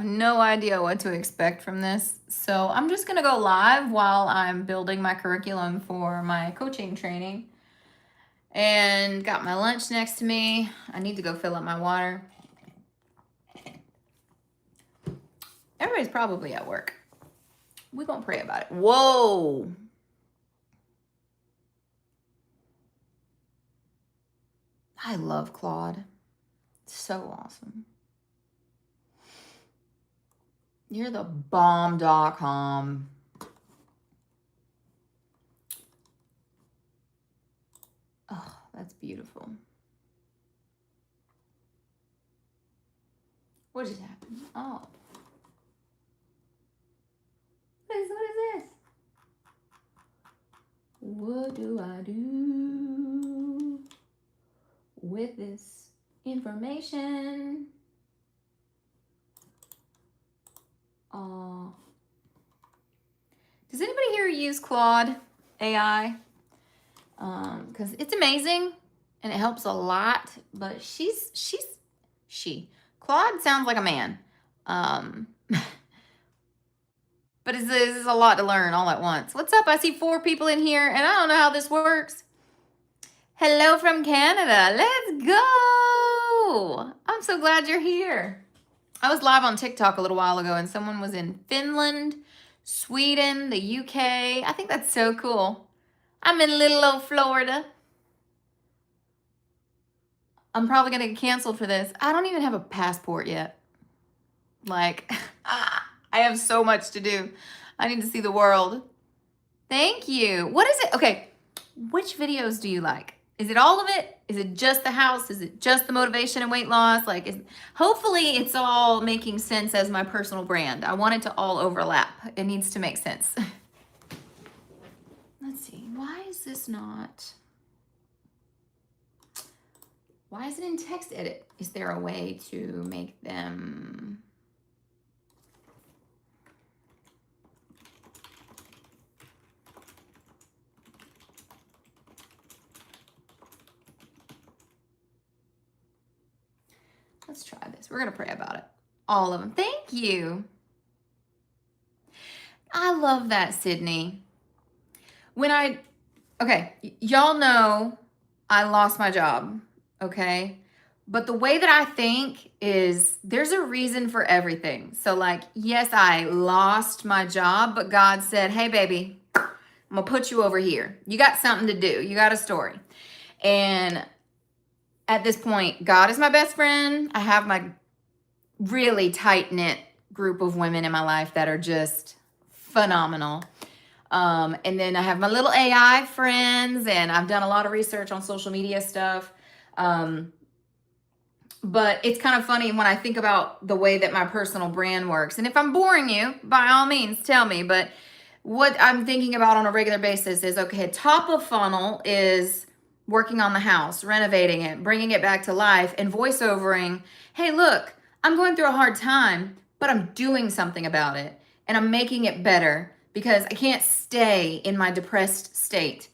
No idea what to expect from this. So I'm just going to go live while I'm building my curriculum for my coaching training. And got my lunch next to me. I need to go fill up my water. Everybody's probably at work. We're going to pray about it. Whoa. I love Claude. It's so awesome. You're the bomb.com. Oh, that's beautiful. What just happened? Oh. What is this? What do I do with this information? Does anybody here use Claude AI? Because it's amazing and it helps a lot, but Claude sounds like a man. But it's a lot to learn all at once. What's up? I see 4 people in here and I don't know how this works. Hello from Canada. Let's go. I'm so glad you're here. I was live on TikTok a little while ago and someone was in Finland, Sweden, the UK. I think that's so cool. I'm in little old Florida. I'm probably going to get canceled for this. I don't even have a passport yet. Like, I have so much to do. I need to see the world. Thank you. What is it? Okay, which videos do you like? Is it all of it? Is it just the house? Is it just the motivation and weight loss? Hopefully it's all making sense as my personal brand. I want it to all overlap. It needs to make sense. Let's see. Why is it in text edit? Is there a way to make them... Let's try this. We're going to pray about it. All of them. Thank you. I love that, Sydney. Okay, y'all know I lost my job, okay? But the way that I think is there's a reason for everything. So like, yes, I lost my job, but God said, hey, baby, I'm going to put you over here. You got something to do. You got a story. And at this point, God is my best friend. I have my really tight-knit group of women in my life that are just phenomenal. And then I have my little AI friends, and I've done a lot of research on social media stuff. But it's kind of funny when I think about the way that my personal brand works. And if I'm boring you, by all means, tell me. But what I'm thinking about on a regular basis is, okay, top of funnel is working on the house, renovating it, bringing it back to life, and voiceovering, hey, look, I'm going through a hard time, but I'm doing something about it, and I'm making it better because I can't stay in my depressed state.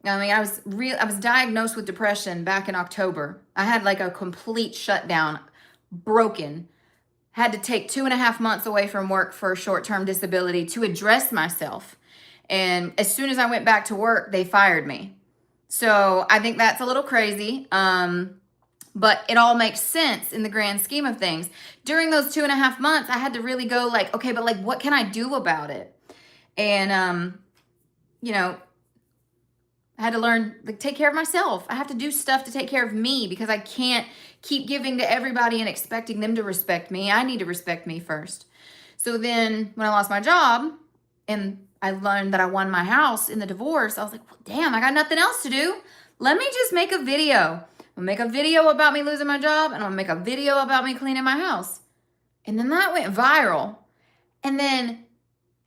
I mean, I was diagnosed with depression back in October. I had like a complete shutdown, broken. Had to take 2.5 months away from work for a short-term disability to address myself. And as soon as I went back to work, they fired me. So I think that's a little crazy. But it all makes sense in the grand scheme of things. During those 2.5 months, I had to really go like, okay, but like, what can I do about it? And, I had to learn to take care of myself. I have to do stuff to take care of me because I can't keep giving to everybody and expecting them to respect me. I need to respect me first. So then when I lost my job and I learned that I won my house in the divorce, I was like, well, damn, I got nothing else to do. Let me just make a video. I'm gonna make a video about me losing my job, and I'm gonna make a video about me cleaning my house. And then that went viral. And then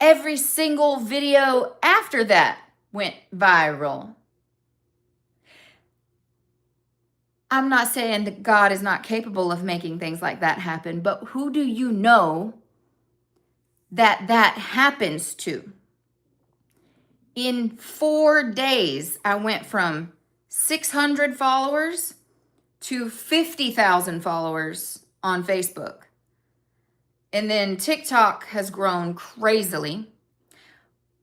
every single video after that went viral. I'm not saying that God is not capable of making things like that happen, but who do you know that happens to? In 4 days, I went from 600 followers to 50,000 followers on Facebook. And then TikTok has grown crazily,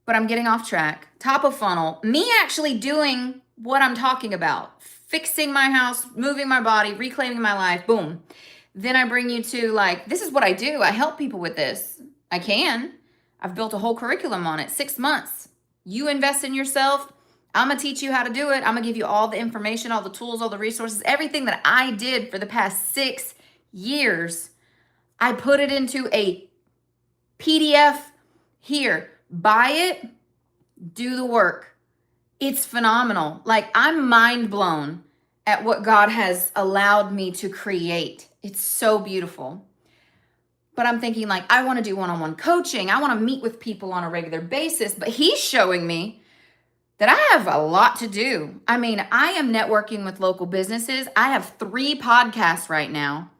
but I'm getting off track. Top of funnel, me actually doing what I'm talking about, fixing my house, moving my body, reclaiming my life, boom. Then I bring you to like, this is what I do. I help people with this. I can. I've built a whole curriculum on it, 6 months. You invest in yourself. I'm going to teach you how to do it. I'm going to give you all the information, all the tools, all the resources, everything that I did for the past 6 years. I put it into a PDF here. Buy it, do the work. It's phenomenal. Like, I'm mind blown at what God has allowed me to create. It's so beautiful. But I'm thinking like, I want to do one-on-one coaching. I want to meet with people on a regular basis. But he's showing me that I have a lot to do. I mean, I am networking with local businesses. I have 3 podcasts right now.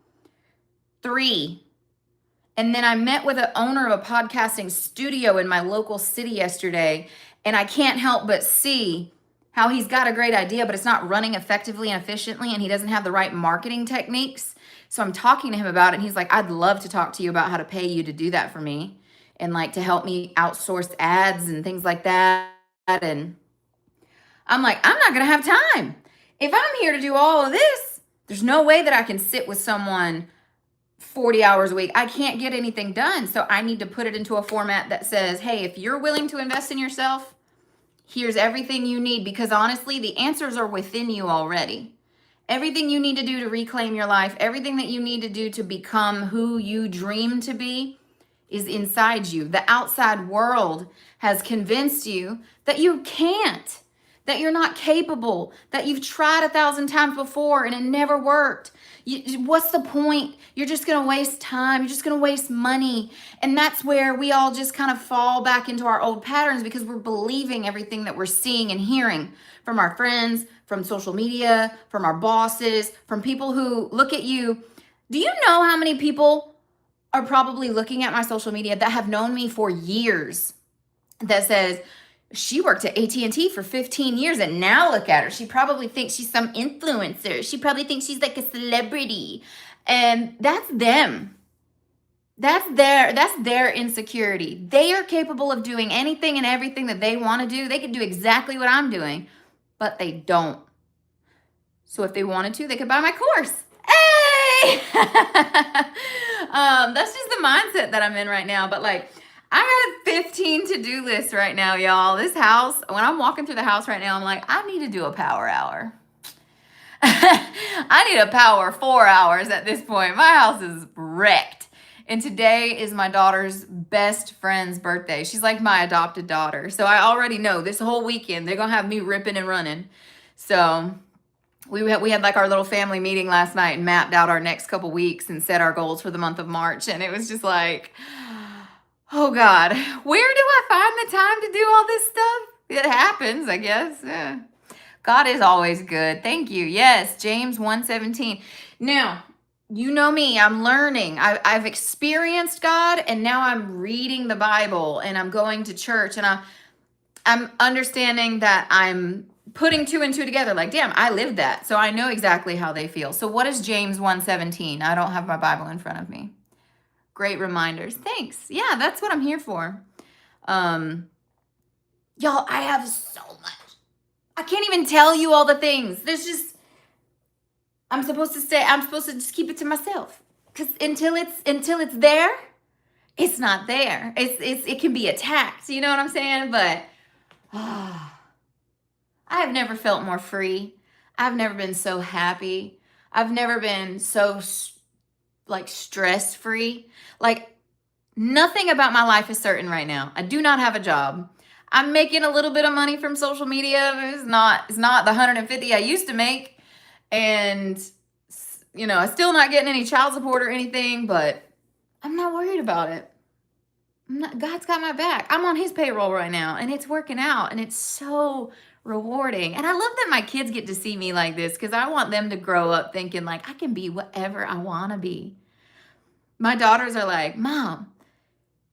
3. And then I met with an owner of a podcasting studio in my local city yesterday, and I can't help but see how he's got a great idea, but it's not running effectively and efficiently, and he doesn't have the right marketing techniques. So I'm talking to him about it, and he's like, I'd love to talk to you about how to pay you to do that for me and like to help me outsource ads and things like that. And I'm like, I'm not going to have time. If I'm here to do all of this, there's no way that I can sit with someone 40 hours a week. I can't get anything done. So I need to put it into a format that says, hey, if you're willing to invest in yourself, here's everything you need. Because honestly, the answers are within you already. Everything you need to do to reclaim your life, everything that you need to do to become who you dream to be is inside you. The outside world has convinced you that you can't, that you're not capable, that you've tried 1,000 times before and it never worked. What's the point? You're just going to waste time. You're just going to waste money. And that's where we all just kind of fall back into our old patterns because we're believing everything that we're seeing and hearing from our friends, from social media, from our bosses, from people who look at you. Do you know how many people are probably looking at my social media that have known me for years that says, she worked at AT&T for 15 years and now look at her. She probably thinks she's some influencer. She probably thinks she's like a celebrity. And that's them. That's their insecurity. They are capable of doing anything and everything that they want to do. They could do exactly what I'm doing, but they don't. So if they wanted to, they could buy my course. Hey! That's just the mindset that I'm in right now. But like, I got a 15 to-do list right now, y'all. This house, when I'm walking through the house right now, I'm like, I need to do a power hour. I need a power 4 hours at this point. My house is wrecked. And today is my daughter's best friend's birthday. She's like my adopted daughter. So I already know this whole weekend, they're going to have me ripping and running. So we had like our little family meeting last night and mapped out our next couple weeks and set our goals for the month of March. And it was just like, oh God, where do I find the time to do all this stuff? It happens, I guess. Yeah. God is always good. Thank you. Yes, James 1:17. Now, you know me, I'm learning. I've experienced God, and now I'm reading the Bible, and I'm going to church, and I'm understanding that I'm putting 2 and 2 together. Like, damn, I lived that. So I know exactly how they feel. So what is James 1:17? I don't have my Bible in front of me. Great reminders. Thanks. Yeah, that's what I'm here for. Y'all, I have so much. I can't even tell you all the things. There's just, I'm supposed to just keep it to myself. Because until it's there, it's not there. It can be attacked. You know what I'm saying? But I have never felt more free. I've never been so happy. I've never been so like stress-free. Like, nothing about my life is certain right now. I do not have a job. I'm making a little bit of money from social media. It's not the 150 I used to make. And, you know, I'm still not getting any child support or anything, but I'm not worried about it. God's got my back. I'm on his payroll right now, and it's working out, and it's so rewarding. And I love that my kids get to see me like this because I want them to grow up thinking like I can be whatever I want to be. My daughters are like, Mom,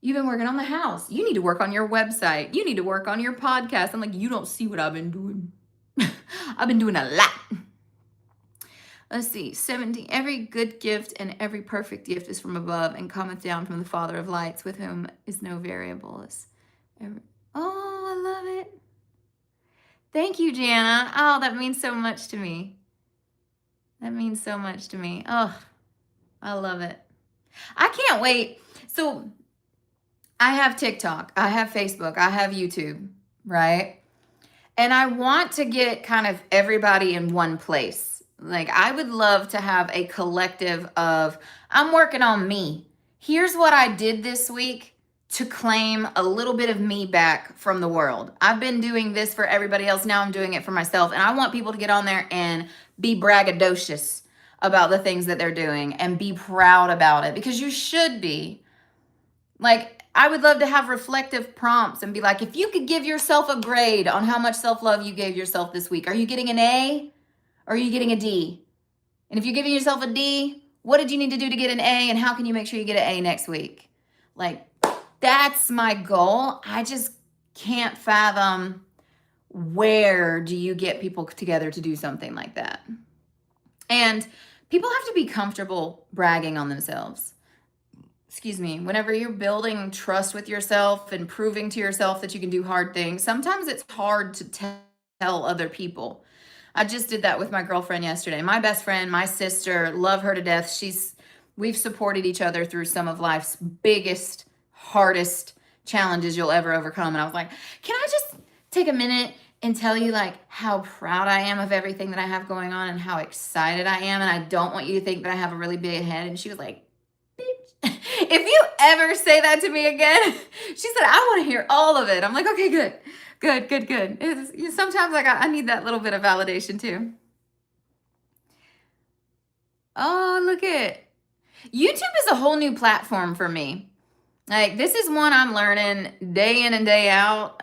you've been working on the house. You need to work on your website. You need to work on your podcast. I'm like, you don't see what I've been doing. I've been doing a lot. Let's see, 17. Every good gift and every perfect gift is from above and cometh down from the Father of lights, with whom is no variableness. Oh, I love it. Thank you, Jana. Oh, that means so much to me. That means so much to me. Oh, I love it. I can't wait. So I have TikTok, I have Facebook, I have YouTube, right? And I want to get kind of everybody in one place. Like, I would love to have a collective of, I'm working on me. Here's what I did this week to claim a little bit of me back from the world. I've been doing this for everybody else. Now I'm doing it for myself. And I want people to get on there and be braggadocious about the things that they're doing and be proud about it, because you should be. Like, I would love to have reflective prompts and be like, if you could give yourself a grade on how much self-love you gave yourself this week, are you getting an A or are you getting a D? And if you're giving yourself a D, what did you need to do to get an A, and how can you make sure you get an A next week? Like, that's my goal. I just can't fathom, where do you get people together to do something like that? And people have to be comfortable bragging on themselves. Excuse me, whenever you're building trust with yourself and proving to yourself that you can do hard things, sometimes it's hard to tell other people. I just did that with my girlfriend yesterday. My best friend, my sister, love her to death. We've supported each other through some of life's biggest, hardest challenges you'll ever overcome. And I was like, can I just take a minute and tell you like how proud I am of everything that I have going on and how excited I am? And I don't want you to think that I have a really big head. And she was like, if you ever say that to me again, she said, I want to hear all of it. I'm like, okay, good. Sometimes I need that little bit of validation too. Oh, look at YouTube is a whole new platform for me. Like, this is one I'm learning day in and day out.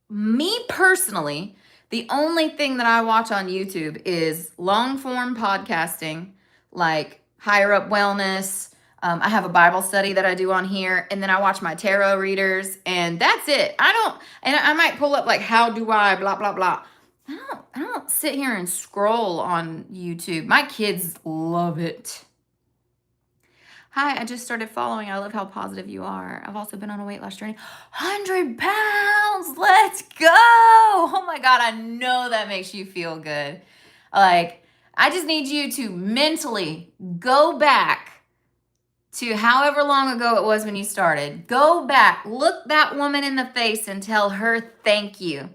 Me personally, the only thing that I watch on YouTube is long form podcasting, like Higher Up Wellness. I have a Bible study that I do on here, and then I watch my tarot readers, and that's it. I might pull up like, how do I blah, blah, blah. I don't sit here and scroll on YouTube. My kids love it. Hi, I just started following. I love how positive you are. I've also been on a weight loss journey. 100 pounds. Let's go. Oh my God. I know that makes you feel good. Like, I just need you to mentally go back to however long ago it was when you started. Go back, look that woman in the face and tell her thank you.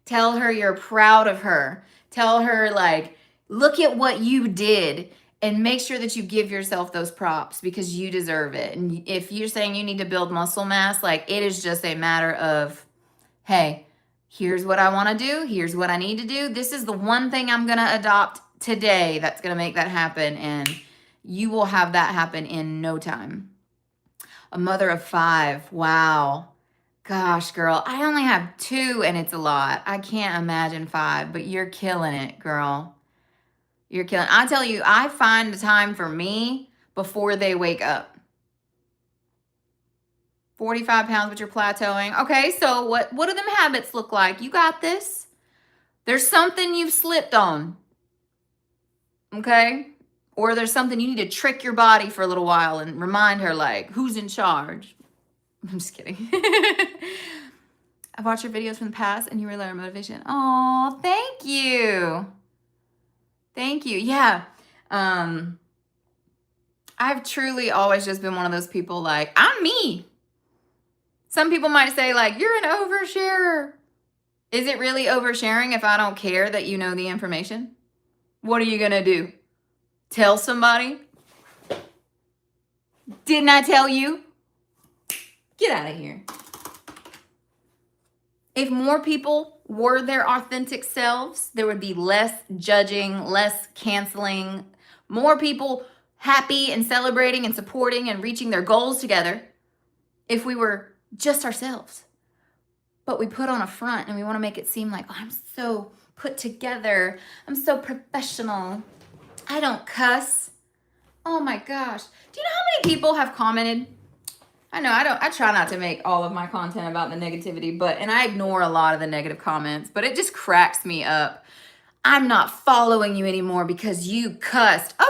Tell her you're proud of her. Tell her, like, look at what you did, and make sure that you give yourself those props because you deserve it. And if you're saying you need to build muscle mass, like, it is just a matter of, hey, here's what I want to do. Here's what I need to do. This is the one thing I'm going to adopt today that's going to make that happen. And you will have that happen in no time. A mother of 5. Wow. Gosh, girl, I only have 2 and it's a lot. I can't imagine 5, but you're killing it, girl. You're killing it. I tell you, I find the time for me before they wake up. 45 pounds, but you're plateauing. Okay, so what do them habits look like? You got this. There's something you've slipped on. Okay? Or there's something you need to trick your body for a little while and remind her, like, who's in charge? I'm just kidding. I've watched your videos from the past and you really are motivation. Oh, thank you. Thank you. Yeah. I've truly always just been one of those people, like, I'm me. Some people might say, like, you're an oversharer. Is it really oversharing if I don't care that you know the information? What are you going to do? Tell somebody? Didn't I tell you? Get out of here. If more people were their authentic selves, there would be less judging, less canceling, more people happy and celebrating and supporting and reaching their goals together if we were just ourselves. But we put on a front and we want to make it seem like, oh, I'm so put together. I'm so professional. I don't cuss. Oh my gosh. Do you know how many people have commented? I try not to make all of my content about the negativity, and I ignore a lot of the negative comments, but it just cracks me up. I'm not following you anymore because you cussed. Okay.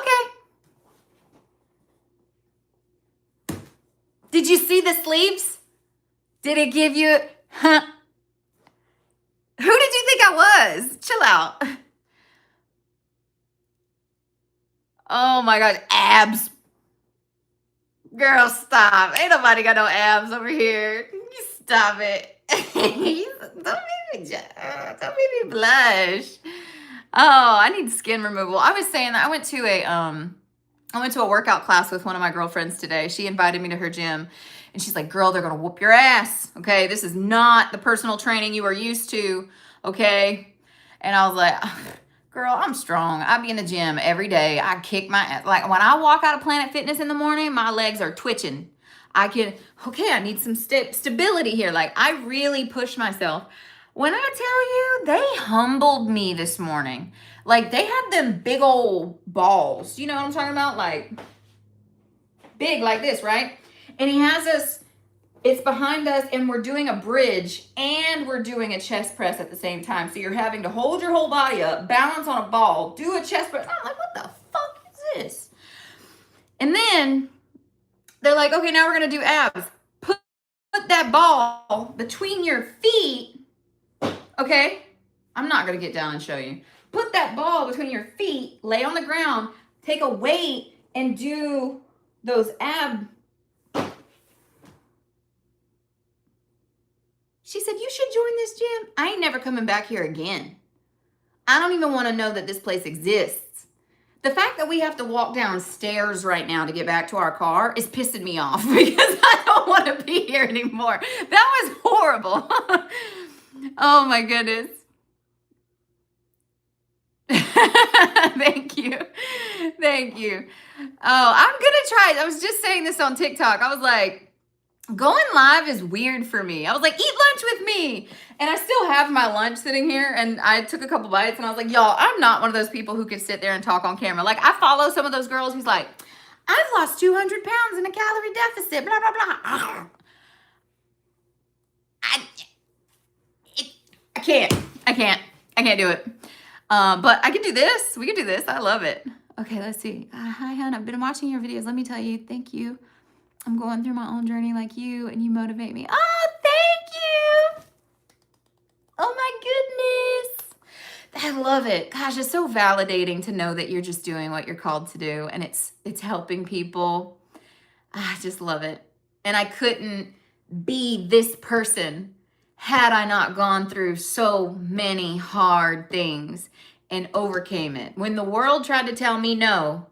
Did you see the sleeves? Did it give you, huh? Who did you think I was? Chill out. Oh my God, abs. Girl, stop. Ain't nobody got no abs over here. You stop it. Don't make me blush. Oh, I need skin removal. I was saying that I went to a workout class with one of my girlfriends today. She invited me to her gym and she's like, girl, they're going to whoop your ass. Okay. This is not the personal training you are used to. Okay. And I was like, girl, I'm strong. I be in the gym every day. I kick my ass. Like when I walk out of Planet Fitness in the morning, my legs are twitching. I need some stability here. Like I really push myself. When I tell you, they humbled me this morning. Like they had them big old balls. You know what I'm talking about? Like big like this, right? And he has us, it's behind us and we're doing a bridge and we're doing a chest press at the same time. So you're having to hold your whole body up, balance on a ball, do a chest press. I'm like, what the fuck is this? And then they're like, okay, now we're going to do abs. Put that ball between your feet. Okay, I'm not going to get down and show you. Put that ball between your feet, lay on the ground, take a weight, and do those ab. She said, you should join this gym. I ain't never coming back here again. I don't even want to know that this place exists. The fact that we have to walk downstairs right now to get back to our car is pissing me off because I don't want to be here anymore. That was horrible. Oh my goodness. Thank you. Thank you. Oh, I'm going to try it. I was just saying this on TikTok. I was like, going live is weird for me. I was like, eat lunch with me. And I still have my lunch sitting here. And I took a couple bites and I was like, y'all, I'm not one of those people who can sit there and talk on camera. Like I follow some of those girls who's like, I've lost 200 pounds in a calorie deficit, blah, blah, blah. I can't do it. But I can do this. We can do this. I love it. Okay, let's see. Hi, hon. I've been watching your videos. Let me tell you, thank you. I'm going through my own journey like you, and you motivate me. Oh, thank you. Oh, my goodness. I love it. Gosh, it's so validating to know that you're just doing what you're called to do, and it's helping people. I just love it. And I couldn't be this person had I not gone through so many hard things and overcame it. When the world tried to tell me no,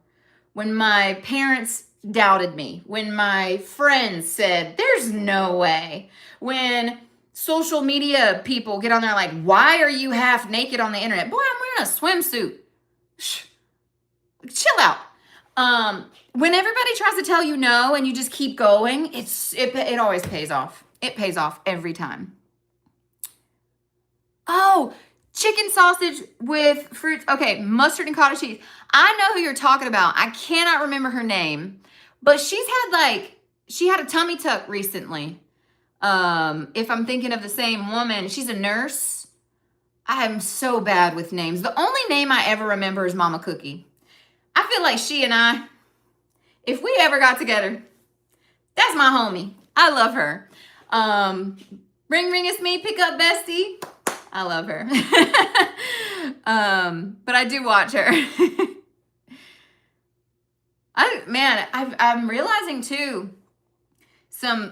when my parents doubted me, when my friends said, there's no way, when social media people get on there like, why are you half naked on the internet? Boy, I'm wearing a swimsuit. Chill out. When everybody tries to tell you no and you just keep going, it always pays off. It pays off every time. Oh, chicken sausage with fruits. Okay, mustard and cottage cheese. I know who you're talking about. I cannot remember her name, but she had a tummy tuck recently. If I'm thinking of the same woman, she's a nurse. I am so bad with names. The only name I ever remember is Mama Cookie. I feel like she and I, if we ever got together, that's my homie. I love her. Ring ring, it's me. Pick up bestie. I love her. But I do watch her. I'm realizing too,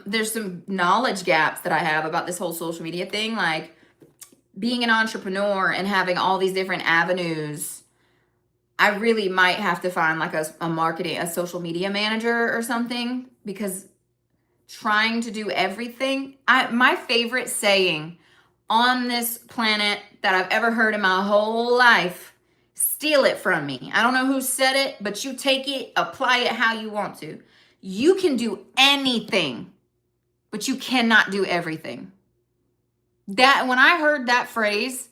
there's some knowledge gaps that I have about this whole social media thing, like being an entrepreneur and having all these different avenues. I really might have to find like a social media manager or something, because trying to do everything, my favorite saying on this planet that I've ever heard in my whole life, steal it from me. I don't know who said it, but you take it, apply it how you want to. You can do anything, but you cannot do everything. That when I heard that phrase,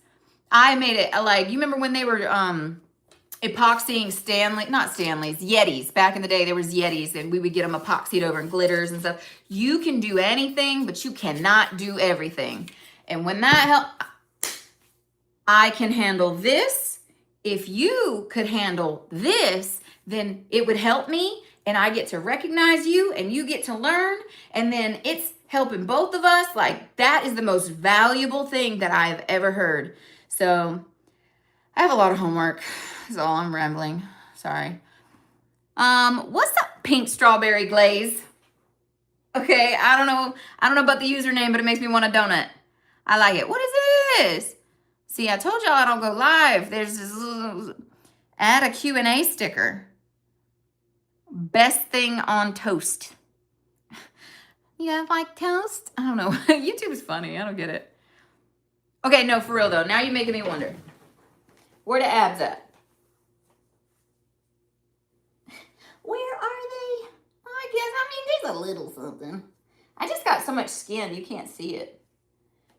I made it like, you remember when they were epoxying Yetis. Back in the day, there was Yetis and we would get them epoxied over and glitters and stuff. You can do anything, but you cannot do everything. And when that helps, I can handle this if you could handle this, then it would help me, and I get to recognize you and you get to learn, and then it's helping both of us. Like, that is the most valuable thing that I've ever heard. So I have a lot of homework. That's all. I'm rambling. Sorry. What's up, pink strawberry glaze? Okay, I don't know about the username, but it makes me want a donut. I like it. What is this? See, I told y'all I don't go live. There's this little, add a Q&A sticker. Best thing on toast. You guys like toast? I don't know. YouTube is funny. I don't get it. Okay, no, for real though. Now you're making me wonder. Where the abs at? Where are they? There's a little something. I just got so much skin, you can't see it.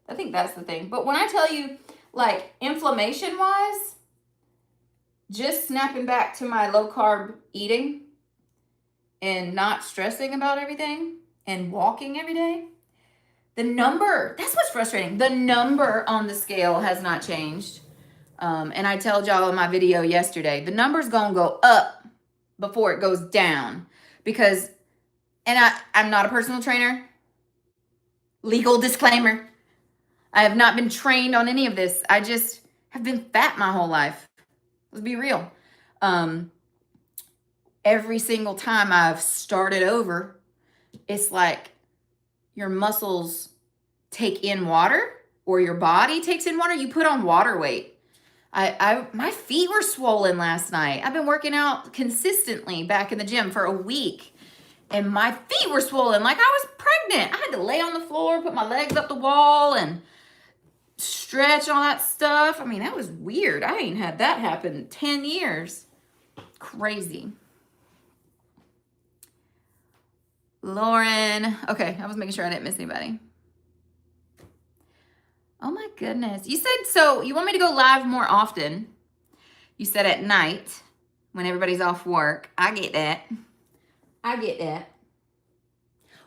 I think that's the thing. But when I tell you, like, inflammation-wise, just snapping back to my low-carb eating and not stressing about everything and walking every day, the number, that's what's frustrating. The number on the scale has not changed. And I told y'all in my video yesterday, the number's gonna go up before it goes down. Because, and I'm not a personal trainer. Legal disclaimer. I have not been trained on any of this. I just have been fat my whole life. Let's be real. Every single time I've started over, it's like your muscles take in water, or your body takes in water. You put on water weight. My feet were swollen last night. I've been working out consistently back in the gym for a week, and my feet were swollen like I was pregnant. I had to lay on the floor, put my legs up the wall, and stretch, all that stuff. I mean, that was weird. I ain't had that happen in 10 years. Crazy. Lauren. Okay, I was making sure I didn't miss anybody. Oh my goodness. You said, so you want me to go live more often. You said at night when everybody's off work. I get that. I get that.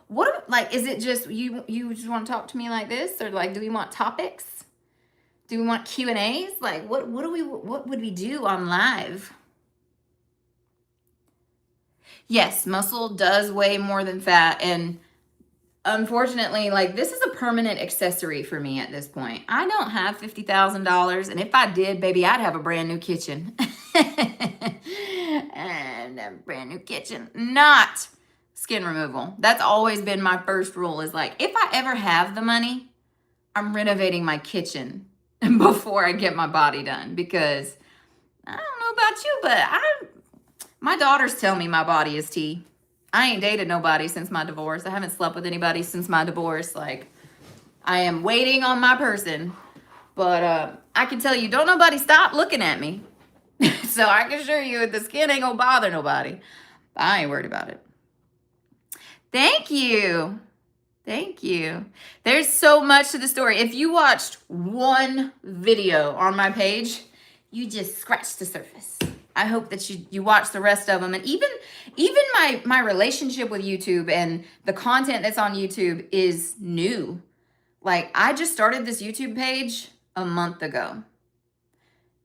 What, like, is it just, you just want to talk to me like this? Or like, do we want topics? Do we want Q&As? Like, what would we do on live? Yes, muscle does weigh more than fat. And unfortunately, like, this is a permanent accessory for me at this point. I don't have $50,000. And if I did, baby, I'd have a brand new kitchen. And a brand new kitchen. Not skin removal. That's always been my first rule, is like, if I ever have the money, I'm renovating my kitchen before I get my body done. Because I don't know about you, but my daughters tell me my body is tea. I ain't dated nobody since my divorce. I haven't slept with anybody since my divorce. Like, I am waiting on my person. But I can tell you, don't nobody stop looking at me. So I can assure you the skin ain't gonna bother nobody. I ain't worried about it. Thank you. Thank you. There's so much to the story. If you watched one video on my page, you just scratched the surface. I hope that you watch the rest of them. And even my relationship with YouTube and the content that's on YouTube is new. Like, I just started this YouTube page a month ago.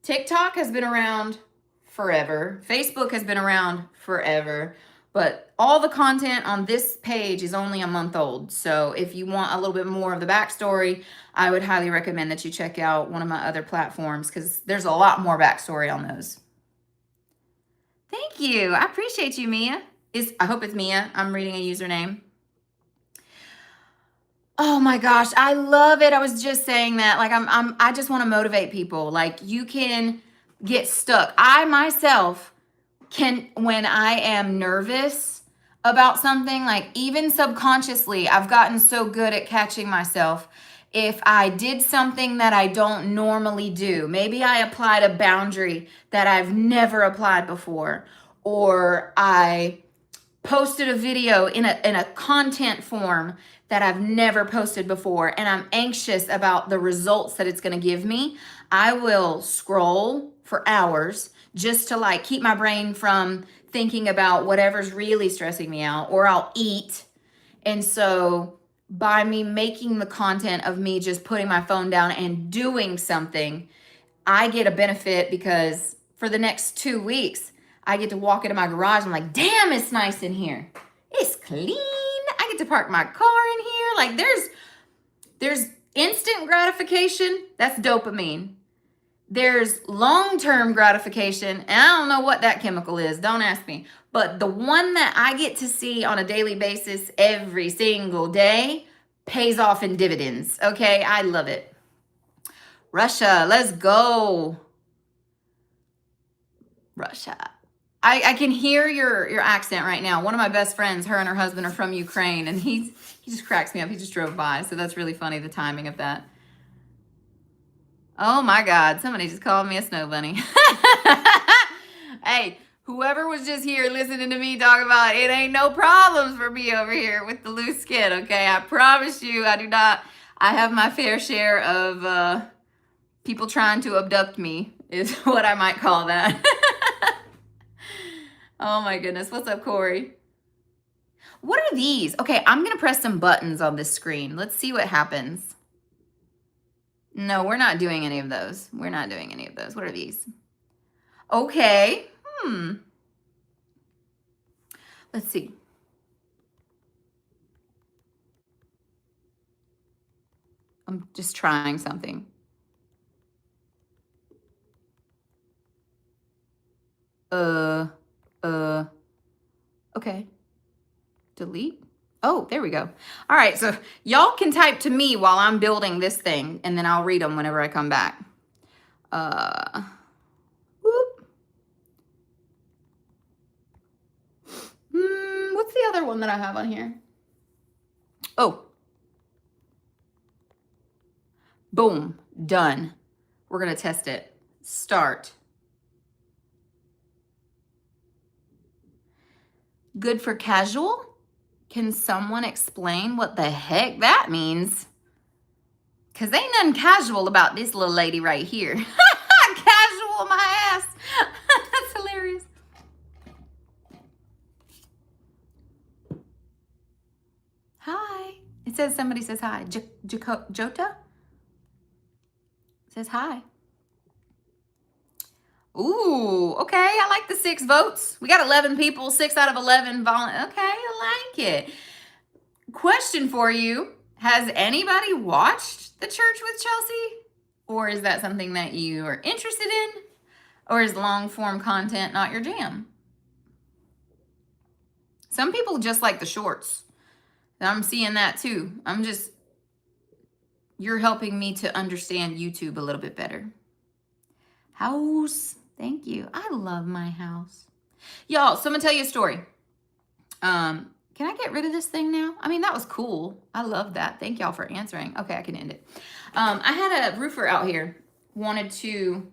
TikTok has been around forever. Facebook has been around forever. But all the content on this page is only a month old. So if you want a little bit more of the backstory, I would highly recommend that you check out one of my other platforms, because there's a lot more backstory on those. Thank you. I appreciate you, Mia. I hope it's Mia. I'm reading a username. Oh my gosh, I love it. I was just saying that. Like, I just want to motivate people. Like, you can get stuck. I myself can, when I am nervous about something, like, even subconsciously, I've gotten so good at catching myself. If I did something that I don't normally do, maybe I applied a boundary that I've never applied before, or I posted a video in a content form that I've never posted before, and I'm anxious about the results that it's going to give me, I will scroll for hours just to, like, keep my brain from thinking about whatever's really stressing me out, or I'll eat. And so by me making the content of me just putting my phone down and doing something, I get a benefit, because for the next 2 weeks, I get to walk into my garage. I'm like, damn, it's nice in here. It's clean. I get to park my car in here. Like there's instant gratification. That's dopamine. There's long-term gratification, and I don't know what that chemical is. Don't ask me. But the one that I get to see on a daily basis every single day pays off in dividends. Okay, I love it. Russia, let's go. Russia. I can hear your accent right now. One of my best friends, her and her husband are from Ukraine, and he just cracks me up. He just drove by, so that's really funny, the timing of that. Oh my God, somebody just called me a snow bunny. Hey, whoever was just here listening to me talk about it ain't no problems for me over here with the loose skin, okay? I promise you, I have my fair share of people trying to abduct me, is what I might call that. Oh my goodness, what's up, Corey? What are these? Okay, I'm gonna press some buttons on this screen. Let's see what happens. No, we're not doing any of those. We're not doing any of those. What are these? Okay. Let's see. I'm just trying something. Okay. Delete. Oh, there we go. All right, so y'all can type to me while I'm building this thing, and then I'll read them whenever I come back. Whoop. What's the other one that I have on here? Oh. Boom. Done. We're going to test it. Start. Good for casual? Can someone explain what the heck that means? Because ain't nothing casual about this little lady right here. Casual my ass. That's hilarious. Hi. It says somebody says hi. Jota? Says hi. Ooh, okay. I like the 6 votes. We got 11 people, 6 out of 11 Okay, I like it. Question for you. Has anybody watched The Church with Chelsea? Or is that something that you are interested in? Or is long form content not your jam? Some people just like the shorts. I'm seeing that too. You're helping me to understand YouTube a little bit better. House. Thank you. I love my house. Y'all, so I'm going to tell you a story. Can I get rid of this thing now? I mean, that was cool. I love that. Thank y'all for answering. Okay, I can end it. I had a roofer out here, wanted to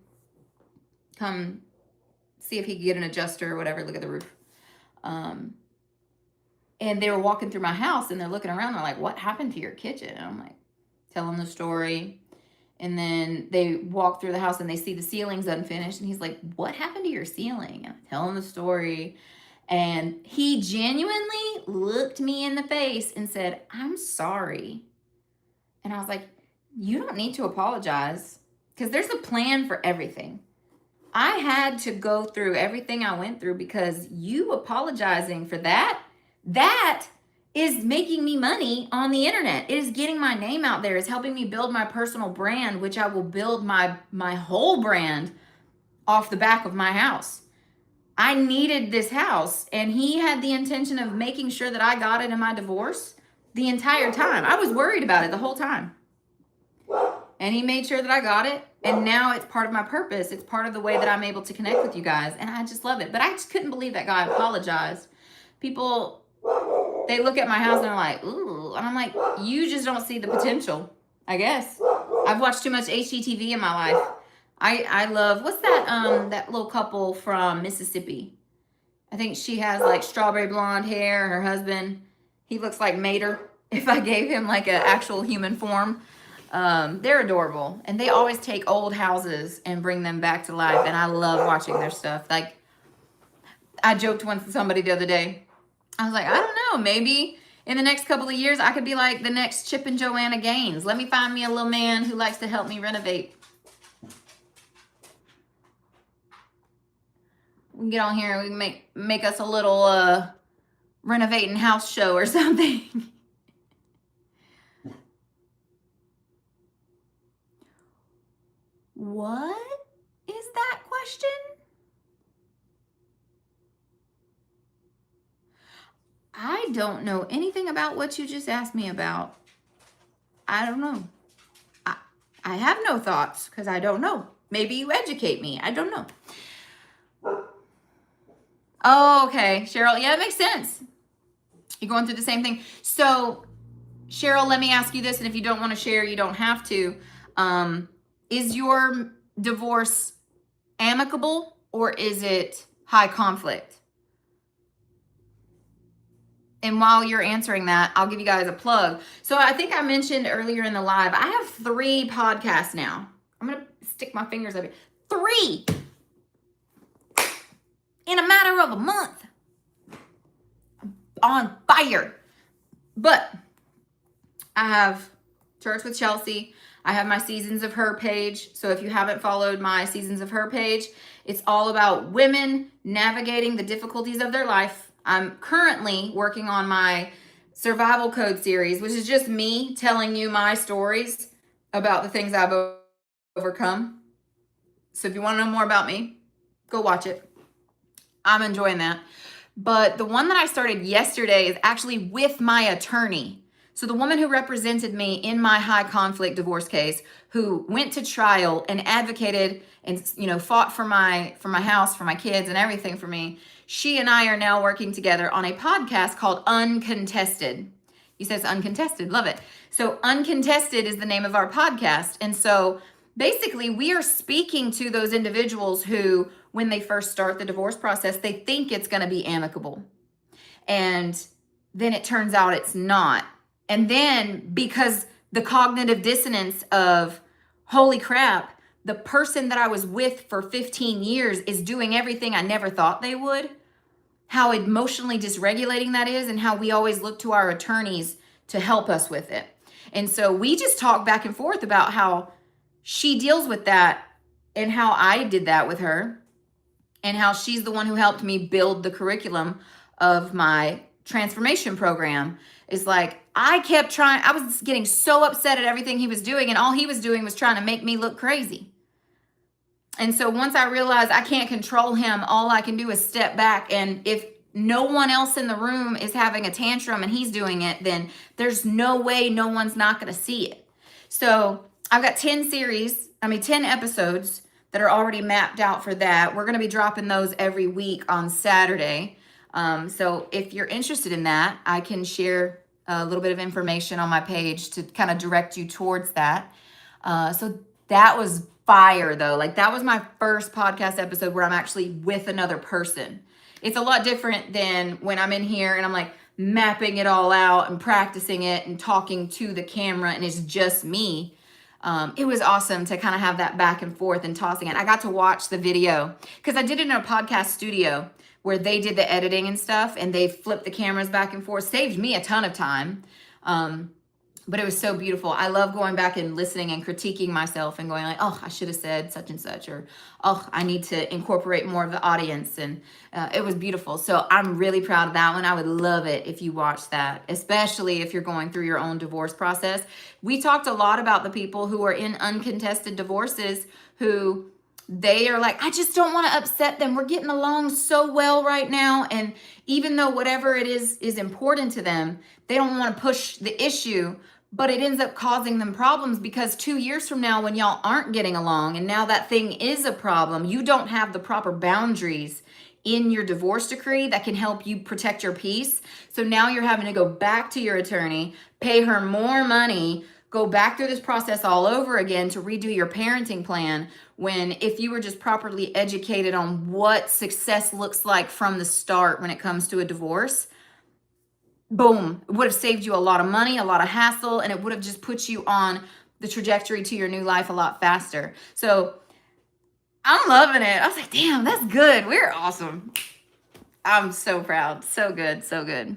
come see if he could get an adjuster or whatever, look at the roof. And they were walking through my house, and they're looking around. They're like, what happened to your kitchen? And I'm like, tell them the story. And then they walk through the house and they see the ceiling's unfinished. And he's like, what happened to your ceiling? And I tell him the story. And he genuinely looked me in the face and said, I'm sorry. And I was like, you don't need to apologize, because there's a plan for everything. I had to go through everything I went through because you apologizing for that is making me money on the internet. It is getting my name out there. It's helping me build my personal brand, which I will build my whole brand off the back of my house. I needed this house, and he had the intention of making sure that I got it in my divorce the entire time. I was worried about it the whole time. And he made sure that I got it, and now it's part of my purpose. It's part of the way that I'm able to connect with you guys, and I just love it. But I just couldn't believe that guy apologized. People, they look at my house and they're like, ooh. And I'm like, you just don't see the potential, I guess. I've watched too much HGTV in my life. I love, what's that that little couple from Mississippi? I think she has like strawberry blonde hair. Her husband, he looks like Mater if I gave him like an actual human form. They're adorable. And they always take old houses and bring them back to life. And I love watching their stuff. Like, I joked once to somebody the other day. I was like, I don't know, maybe in the next couple of years, I could be like the next Chip and Joanna Gaines. Let me find me a little man who likes to help me renovate. We can get on here and we can make us a little renovating house show or something. What is that question? I don't know anything about what you just asked me about. I don't know. I have no thoughts because I don't know. Maybe you educate me. I don't know. Oh, okay. Cheryl, yeah, it makes sense. You're going through the same thing. So, Cheryl, let me ask you this, and if you don't want to share, you don't have to. Is your divorce amicable or is it high conflict? And while you're answering that, I'll give you guys a plug. So I think I mentioned earlier in the live, I have 3 podcasts now. I'm going to stick my fingers up here. 3 in a matter of a month. On fire. But I have Church with Chelsea. I have my Seasons of Her page. So if you haven't followed my Seasons of Her page, it's all about women navigating the difficulties of their life. I'm currently working on my Survival Code series, which is just me telling you my stories about the things I've overcome. So if you want to know more about me, go watch it. I'm enjoying that. But the one that I started yesterday is actually with my attorney. So the woman who represented me in my high conflict divorce case, who went to trial and advocated and fought for my house, for my kids and everything for me, she and I are now working together on a podcast called Uncontested. He says uncontested, love it. So Uncontested is the name of our podcast. And so basically we are speaking to those individuals who, when they first start the divorce process, they think it's going to be amicable. And then it turns out it's not. And then because the cognitive dissonance of, holy crap, the person that I was with for 15 years is doing everything I never thought they would, how emotionally dysregulating that is, and how we always look to our attorneys to help us with it. And so we just talk back and forth about how she deals with that and how I did that with her, and how she's the one who helped me build the curriculum of my transformation program. Is like, I kept trying, I was getting so upset at everything he was doing, and all he was doing was trying to make me look crazy. And so once I realized I can't control him, all I can do is step back. And if no one else in the room is having a tantrum and he's doing it, then there's no way no one's not going to see it. So I've got 10 episodes that are already mapped out for that. We're going to be dropping those every week on Saturday. So if you're interested in that, I can share a little bit of information on my page to kind of direct you towards that. So that was fire though. Like, that was my first podcast episode where I'm actually with another person. It's a lot different than when I'm in here and I'm like mapping it all out and practicing it and talking to the camera and it's just me. It was awesome to kind of have that back and forth and tossing it. I got to watch the video because I did it in a podcast studio where they did the editing and stuff, and they flipped the cameras back and forth. Saved me a ton of time. But it was so beautiful. I love going back and listening and critiquing myself and going like, oh, I should have said such and such, or, oh, I need to incorporate more of the audience. And it was beautiful. So I'm really proud of that one. I would love it if you watched that, especially if you're going through your own divorce process. We talked a lot about the people who are in uncontested divorces who they are like, I just don't want to upset them. We're getting along so well right now. And even though whatever it is important to them, they don't want to push the issue, but it ends up causing them problems because 2 years from now, when y'all aren't getting along and now that thing is a problem, you don't have the proper boundaries in your divorce decree that can help you protect your peace. So now you're having to go back to your attorney, pay her more money, go back through this process all over again to redo your parenting plan, when if you were just properly educated on what success looks like from the start when it comes to a divorce, boom, it would have saved you a lot of money, a lot of hassle, and it would have just put you on the trajectory to your new life a lot faster. So I'm loving it. I was like, damn, that's good. We're awesome. I'm so proud. So good. So good.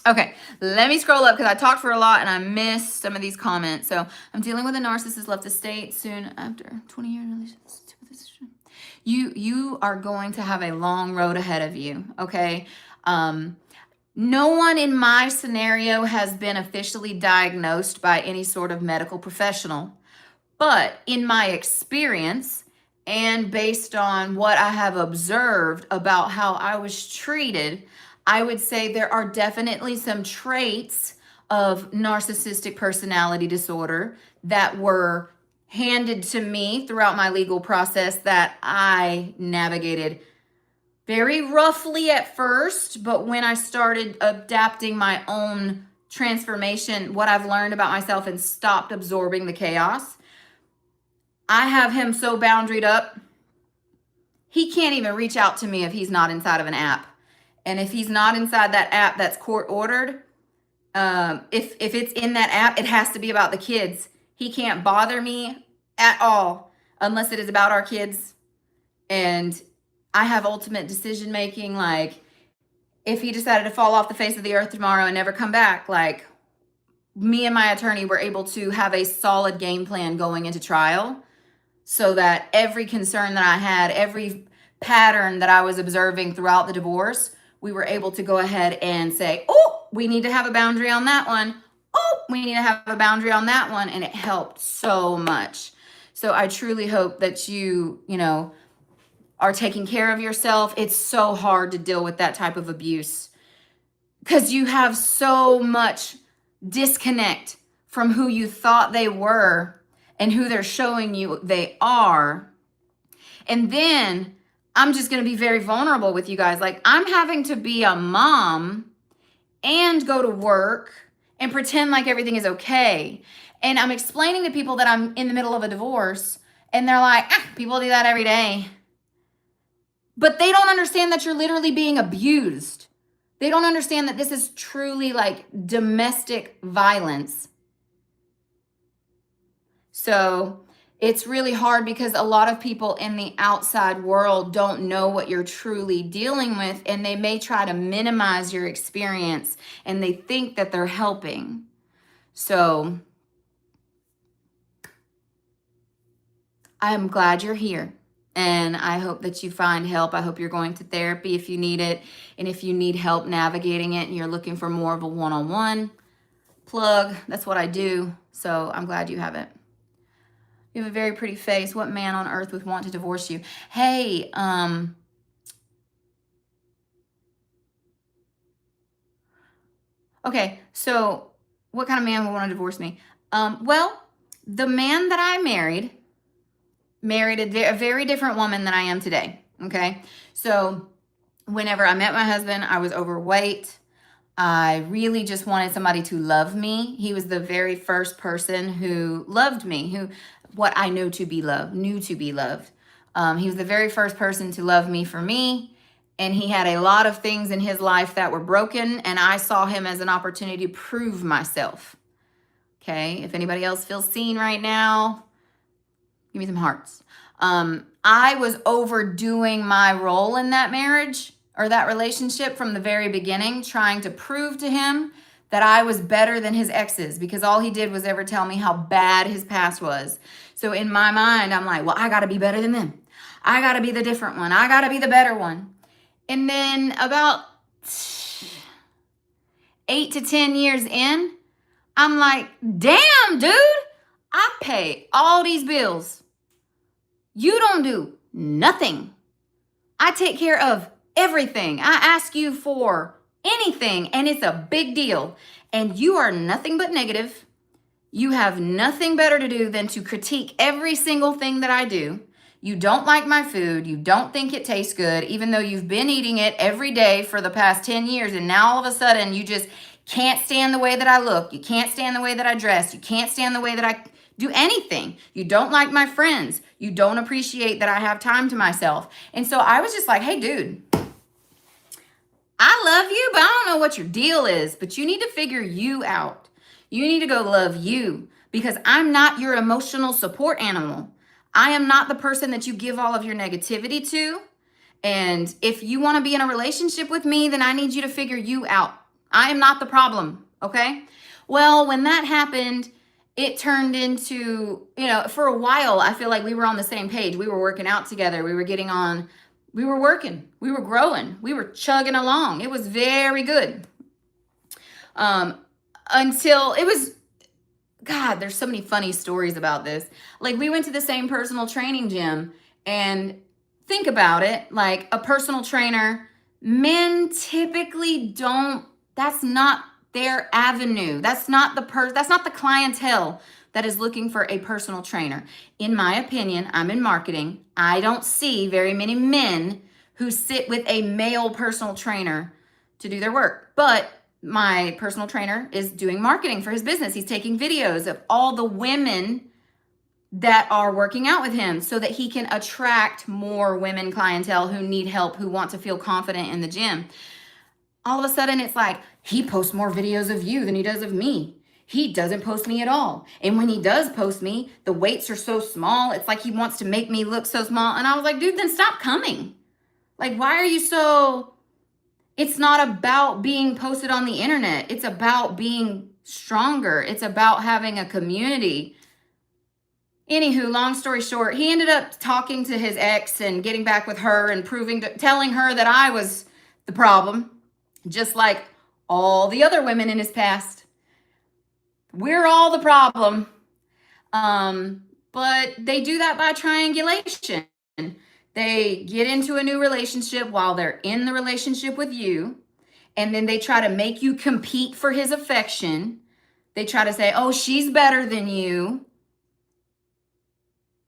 Okay, let me scroll up because I talked for a lot and I missed some of these comments. So I'm dealing with a narcissist, left the state soon after 20 years. You are going to have a long road ahead of you, okay? No one in my scenario has been officially diagnosed by any sort of medical professional. But in my experience, and based on what I have observed about how I was treated, I would say there are definitely some traits of narcissistic personality disorder that were handed to me throughout my legal process that I navigated very roughly at first. But when I started adapting my own transformation, what I've learned about myself, and stopped absorbing the chaos, I have him so boundaried up, he can't even reach out to me if he's not inside of an app. And if he's not inside that app that's court ordered, if it's in that app, it has to be about the kids. He can't bother me at all unless it is about our kids. And I have ultimate decision making. Like, if he decided to fall off the face of the earth tomorrow and never come back, like, me and my attorney were able to have a solid game plan going into trial, so that every concern that I had, every pattern that I was observing throughout the divorce, we were able to go ahead and say, oh, we need to have a boundary on that one. Oh, we need to have a boundary on that one. And it helped so much. So I truly hope that you are taking care of yourself. It's so hard to deal with that type of abuse because you have so much disconnect from who you thought they were and who they're showing you they are. And then I'm just going to be very vulnerable with you guys. Like, I'm having to be a mom and go to work and pretend like everything is okay. And I'm explaining to people that I'm in the middle of a divorce, and they're like, people do that every day. But they don't understand that you're literally being abused. They don't understand that this is truly like domestic violence. So it's really hard because a lot of people in the outside world don't know what you're truly dealing with, and they may try to minimize your experience, and they think that they're helping. So I'm glad you're here, and I hope that you find help. I hope you're going to therapy if you need it, and if you need help navigating it and you're looking for more of a one-on-one plug, that's what I do. So I'm glad you have it. You have a very pretty face. What man on earth would want to divorce you? Hey, okay, so what kind of man would want to divorce me? Well, the man that I married a very different woman than I am today, okay? So whenever I met my husband, I was overweight. I really just wanted somebody to love me. He was the very first person who loved me, what I knew to be loved. He was the very first person to love me for me. And he had a lot of things in his life that were broken. And I saw him as an opportunity to prove myself. Okay. If anybody else feels seen right now, give me some hearts. I was overdoing my role in that marriage or that relationship from the very beginning, trying to prove to him that I was better than his exes, because all he did was ever tell me how bad his past was. So in my mind, I'm like, well, I got to be better than them. I got to be the different one. I got to be the better one. And then about 8 to 10 years in, I'm like, damn, dude, I pay all these bills. You don't do nothing. I take care of everything. I ask you for anything, and it's a big deal. And you are nothing but negative. You have nothing better to do than to critique every single thing that I do. You don't like my food. You don't think it tastes good, even though you've been eating it every day for the past 10 years. And now all of a sudden you just can't stand the way that I look. You can't stand the way that I dress. You can't stand the way that I do anything. You don't like my friends. You don't appreciate that I have time to myself. And so I was just like, hey, dude, I love you, but I don't know what your deal is. But you need to figure you out. You need to go love you, because I'm not your emotional support animal. I am not the person that you give all of your negativity to. And if you want to be in a relationship with me, then I need you to figure you out. I am not the problem, okay? Well, when that happened, it turned into, for a while, I feel like we were on the same page. We were working out together. We were getting on, we were working, we were growing, we were chugging along. It was very good. Until it was, God, there's so many funny stories about this. Like, we went to the same personal training gym, and think about it, like a personal trainer, men typically don't, that's not their avenue. That's not the clientele that is looking for a personal trainer. In my opinion, I'm in marketing. I don't see very many men who sit with a male personal trainer to do their work. But my personal trainer is doing marketing for his business. He's taking videos of all the women that are working out with him so that he can attract more women clientele who need help, who want to feel confident in the gym. All of a sudden, it's like, he posts more videos of you than he does of me. He doesn't post me at all. And when he does post me, the weights are so small. It's like he wants to make me look so small. And I was like, dude, then stop coming. Like, why are you so... It's not about being posted on the internet. It's about being stronger. It's about having a community. Anywho, long story short, he ended up talking to his ex and getting back with her and telling her that I was the problem, just like all the other women in his past. We're all the problem. But they do that by triangulation. They get into a new relationship while they're in the relationship with you, and then they try to make you compete for his affection. They try to say, oh, she's better than you.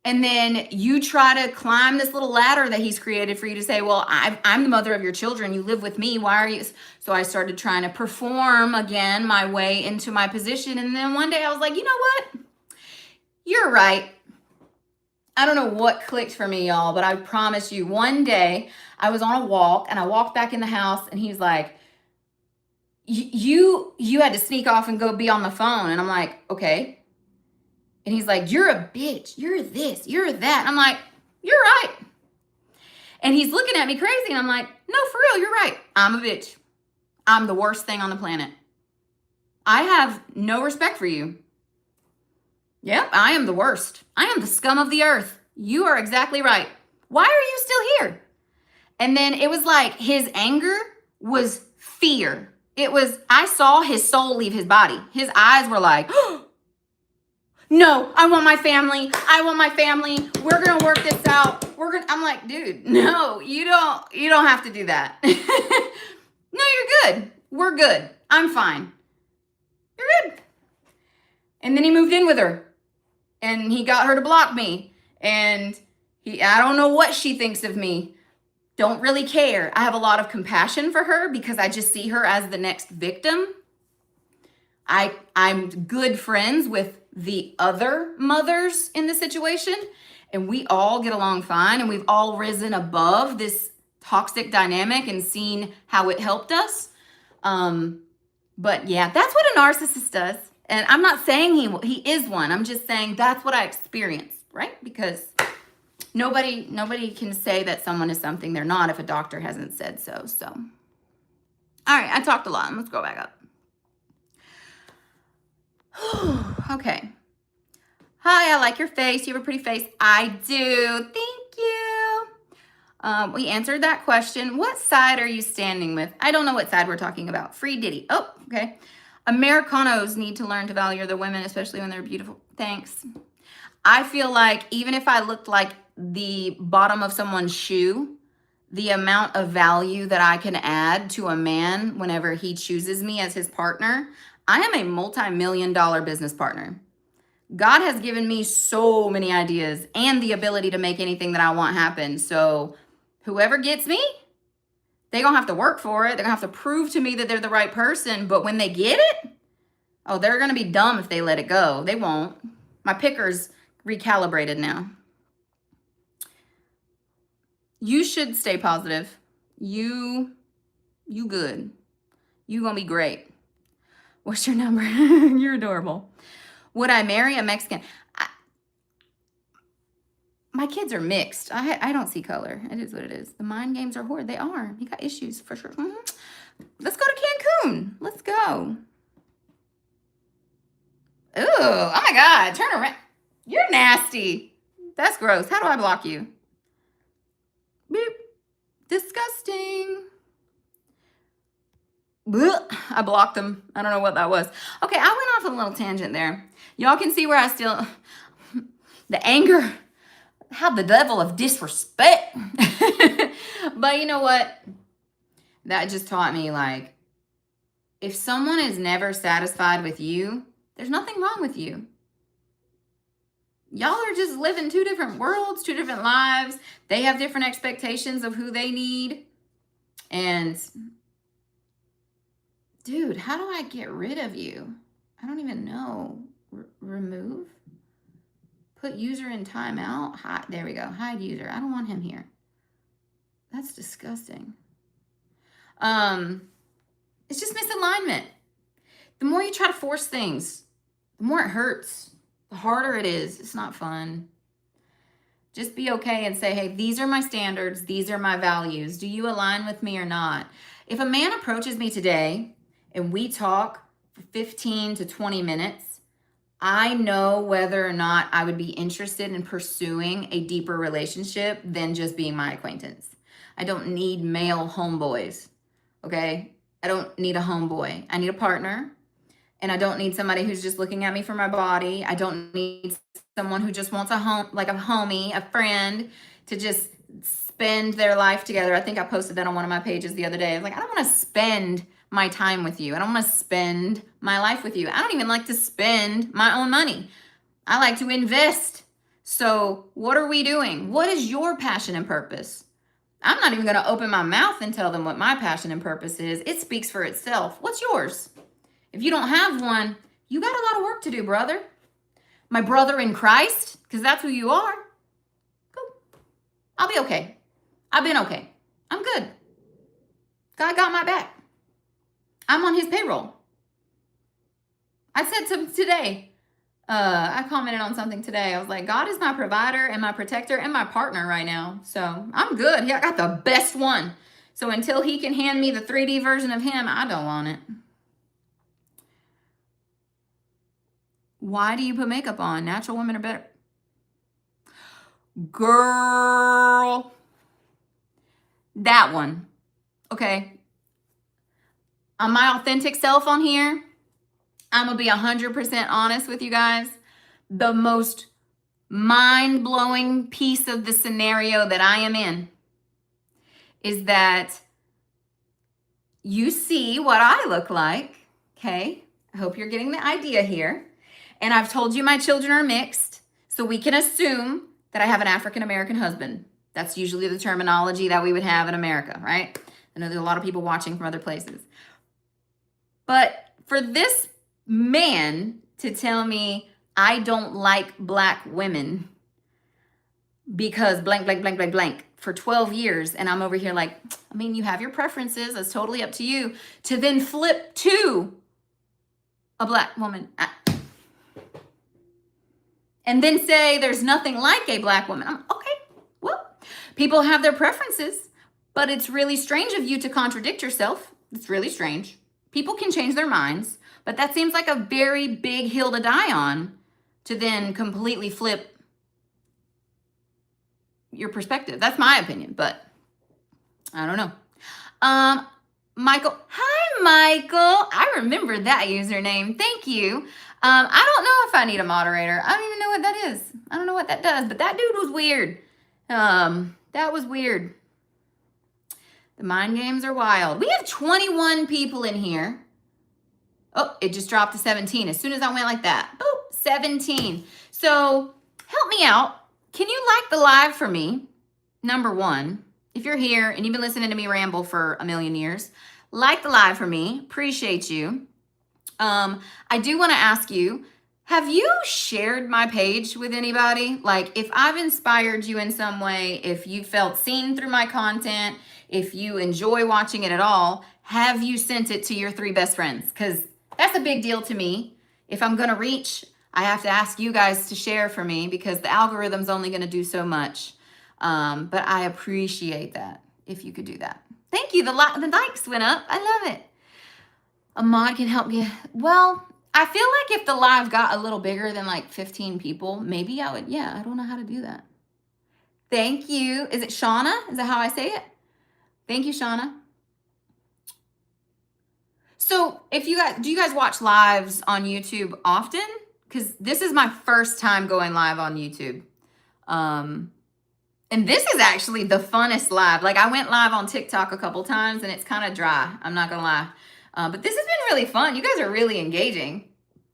And then you try to climb this little ladder that he's created for you to say, well, I'm the mother of your children. You live with me. Why are you? So I started trying to perform again my way into my position. And then one day I was like, you know what? You're right. I don't know what clicked for me, y'all, but I promise you, one day I was on a walk and I walked back in the house and he's like, you had to sneak off and go be on the phone. And I'm like, okay. And he's like, you're a bitch. You're this, you're that. I'm like, you're right. And he's looking at me crazy. And I'm like, no, for real, you're right. I'm a bitch. I'm the worst thing on the planet. I have no respect for you. Yep, I am the worst. I am the scum of the earth. You are exactly right. Why are you still here? And then it was like his anger was fear. It was, I saw his soul leave his body. His eyes were like, oh, no, I want my family. I want my family. We're going to work this out. I'm like, dude, no, you don't have to do that. No, you're good. We're good. I'm fine. You're good. And then he moved in with her. And he got her to block me. And I don't know what she thinks of me. Don't really care. I have a lot of compassion for her because I just see her as the next victim. I'm good friends with the other mothers in the situation. And we all get along fine. And we've all risen above this toxic dynamic and seen how it helped us. But yeah, that's what a narcissist does. And I'm not saying he is one. I'm just saying that's what I experienced, right? Because nobody can say that someone is something they're not if a doctor hasn't said so. So, all right, I talked a lot. Let's go back up. Okay. Hi, I like your face. You have a pretty face. I do. Thank you. We answered that question. What side are you standing with? I don't know what side we're talking about. Free Diddy. Oh, okay. Americanos need to learn to value other women, especially when they're beautiful. Thanks. I feel like even if I looked like the bottom of someone's shoe, the amount of value that I can add to a man whenever he chooses me as his partner, I am a multi-million-dollar business partner. God has given me so many ideas and the ability to make anything that I want happen. So whoever gets me, they're going to have to work for it. They're going to have to prove to me that they're the right person. But when they get it, oh, they're going to be dumb if they let it go. They won't. My picker's recalibrated now. You should stay positive. You good. You going to be great. What's your number? You're adorable. Would I marry a Mexican? My kids are mixed. I don't see color. It is what it is. The mind games are horrid. They are. You got issues for sure. Let's go to Cancun. Let's go. Ooh, oh my God, turn around. You're nasty. That's gross. How do I block you? Boop. Disgusting. Blech. I blocked them. I don't know what that was. Okay, I went off on a little tangent there. Y'all can see where I still, the anger, how the level of disrespect. But you know what? That just taught me, like, if someone is never satisfied with you, there's nothing wrong with you. Y'all are just living two different worlds, two different lives. They have different expectations of who they need. And dude, how do I get rid of you? I don't even know. Remove? Put user in timeout? Hide. There we go. Hide user. I don't want him here. That's disgusting. It's just misalignment. The more you try to force things, the more it hurts. The harder it is. It's not fun. Just be okay and say, hey, these are my standards. These are my values. Do you align with me or not? If a man approaches me today and we talk for 15 to 20 minutes, I know whether or not I would be interested in pursuing a deeper relationship than just being my acquaintance. I don't need male homeboys, okay? I don't need a homeboy. I need a partner. And I don't need somebody who's just looking at me for my body. I don't need someone who just wants a home, like a homie, a friend, to just spend their life together. I think I posted that on one of my pages the other day. I was like, I don't want to spend my time with you. I don't want to spend my life with you. I don't even like to spend my own money. I like to invest. So what are we doing? What is your passion and purpose? I'm not even going to open my mouth and tell them what my passion and purpose is. It speaks for itself. What's yours? If you don't have one, you got a lot of work to do, brother. My brother in Christ, because that's who you are. Cool. I'll be okay. I've been okay. I'm good. God got my back. I'm on his payroll. I said something today. I commented on something today. I was like, God is my provider and my protector and my partner right now. So I'm good. I got the best one. So until he can hand me the 3D version of him, I don't want it. Why do you put makeup on? Natural women are better. Girl. That one. Okay. On my authentic self on here, I'm going to be 100% honest with you guys. The most mind-blowing piece of the scenario that I am in is that you see what I look like. Okay. I hope you're getting the idea here. And I've told you my children are mixed, so we can assume that I have an African-American husband. That's usually the terminology that we would have in America, right? I know there's a lot of people watching from other places. But for this man to tell me I don't like black women because blank, blank, blank, blank, blank for 12 years, and I'm over here like, I mean, you have your preferences. That's totally up to you. To then flip to a black woman and then say there's nothing like a black woman. I'm okay. Well, people have their preferences, but it's really strange of you to contradict yourself. It's really strange. People can change their minds, but that seems like a very big hill to die on, to then completely flip your perspective. That's my opinion, but I don't know. Michael. Hi, Michael. I remember that username. Thank you. I don't know if I need a moderator. I don't even know what that is. I don't know what that does, but that dude was weird. That was weird. The mind games are wild. We have 21 people in here. Oh, it just dropped to 17 as soon as I went like that. Boop, 17. So help me out. Can you like the live for me? Number one, if you're here and you've been listening to me ramble for a million years, like the live for me. Appreciate you. I do want to ask you, have you shared my page with anybody? Like, if I've inspired you in some way, if you felt seen through my content, if you enjoy watching it at all, have you sent it to your 3 best friends? Because that's a big deal to me. If I'm going to reach, I have to ask you guys to share for me because the algorithm's only going to do so much. But I appreciate that if you could do that. Thank you. The likes went up. I love it. A mod can help me. Well, I feel like if the live got a little bigger than like 15 people, maybe I would, yeah, I don't know how to do that. Thank you. Is it Shauna? Is that how I say it? Thank you, Shauna. So if you guys, do you guys watch lives on YouTube often? Because this is my first time going live on YouTube. And this is actually the funnest live. Like I went live on TikTok a couple times and it's kind of dry. I'm not gonna lie. But this has been really fun. You guys are really engaging.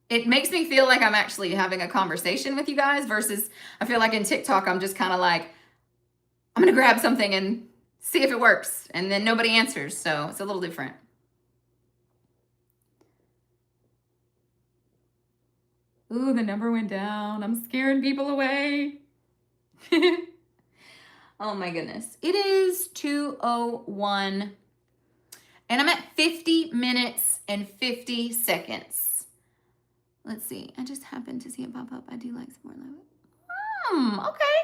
It makes me feel like I'm actually having a conversation with you guys versus I feel like in TikTok, I'm just kind of like, I'm gonna grab something and see if it works. And then nobody answers. So it's a little different. Ooh, the number went down. I'm scaring people away. Oh my goodness. It is 2:01 and I'm at 50 minutes and 50 seconds. Let's see. I just happened to see it pop up. I do like some more live. Okay.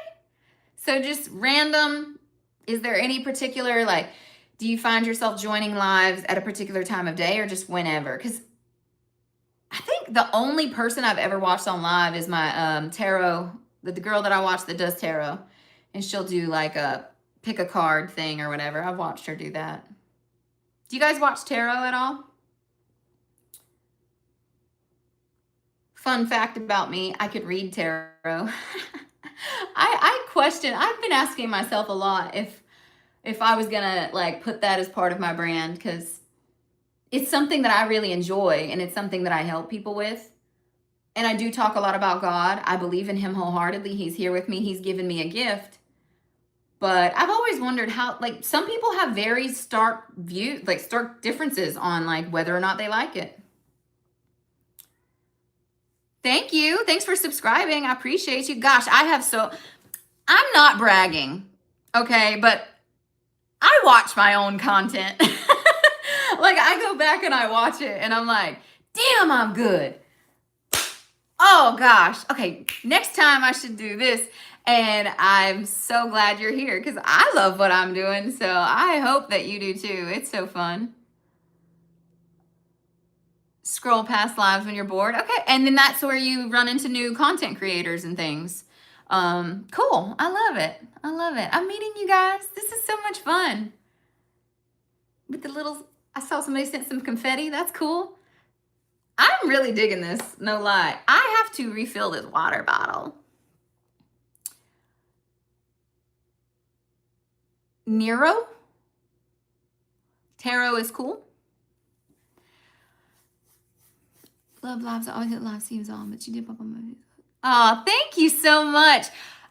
So just random. Is there any particular, like, do you find yourself joining lives at a particular time of day or just whenever? Because I think the only person I've ever watched on live is my tarot, the girl that I watch that does tarot. And she'll do like a pick a card thing or whatever. I've watched her do that. Do you guys watch tarot at all? Fun fact about me, I could read tarot. I question, I've been asking myself a lot if I was gonna like put that as part of my brand, because it's something that I really enjoy and it's something that I help people with. And I do talk a lot about God. I believe in him wholeheartedly. He's here with me. He's given me a gift. But I've always wondered how, like, some people have very stark views, like stark differences on like whether or not they like it. Thank you. Thanks for subscribing. I appreciate you. Gosh, I'm not bragging, okay? But I watch my own content. Like I go back and I watch it and I'm like, damn, I'm good. Oh gosh. Okay, next time I should do this. And I'm so glad you're here because I love what I'm doing. So I hope that you do too. It's so fun. Scroll past lives when you're bored. Okay. And then that's where you run into new content creators and things. Cool. I love it. I love it. I'm meeting you guys. This is so much fun. With the little, I saw somebody sent some confetti. That's cool. I'm really digging this. No lie. I have to refill this water bottle. Nero? Tarot is cool. Love lives. I always get live streams on, but you did pop on my video. Oh, thank you so much.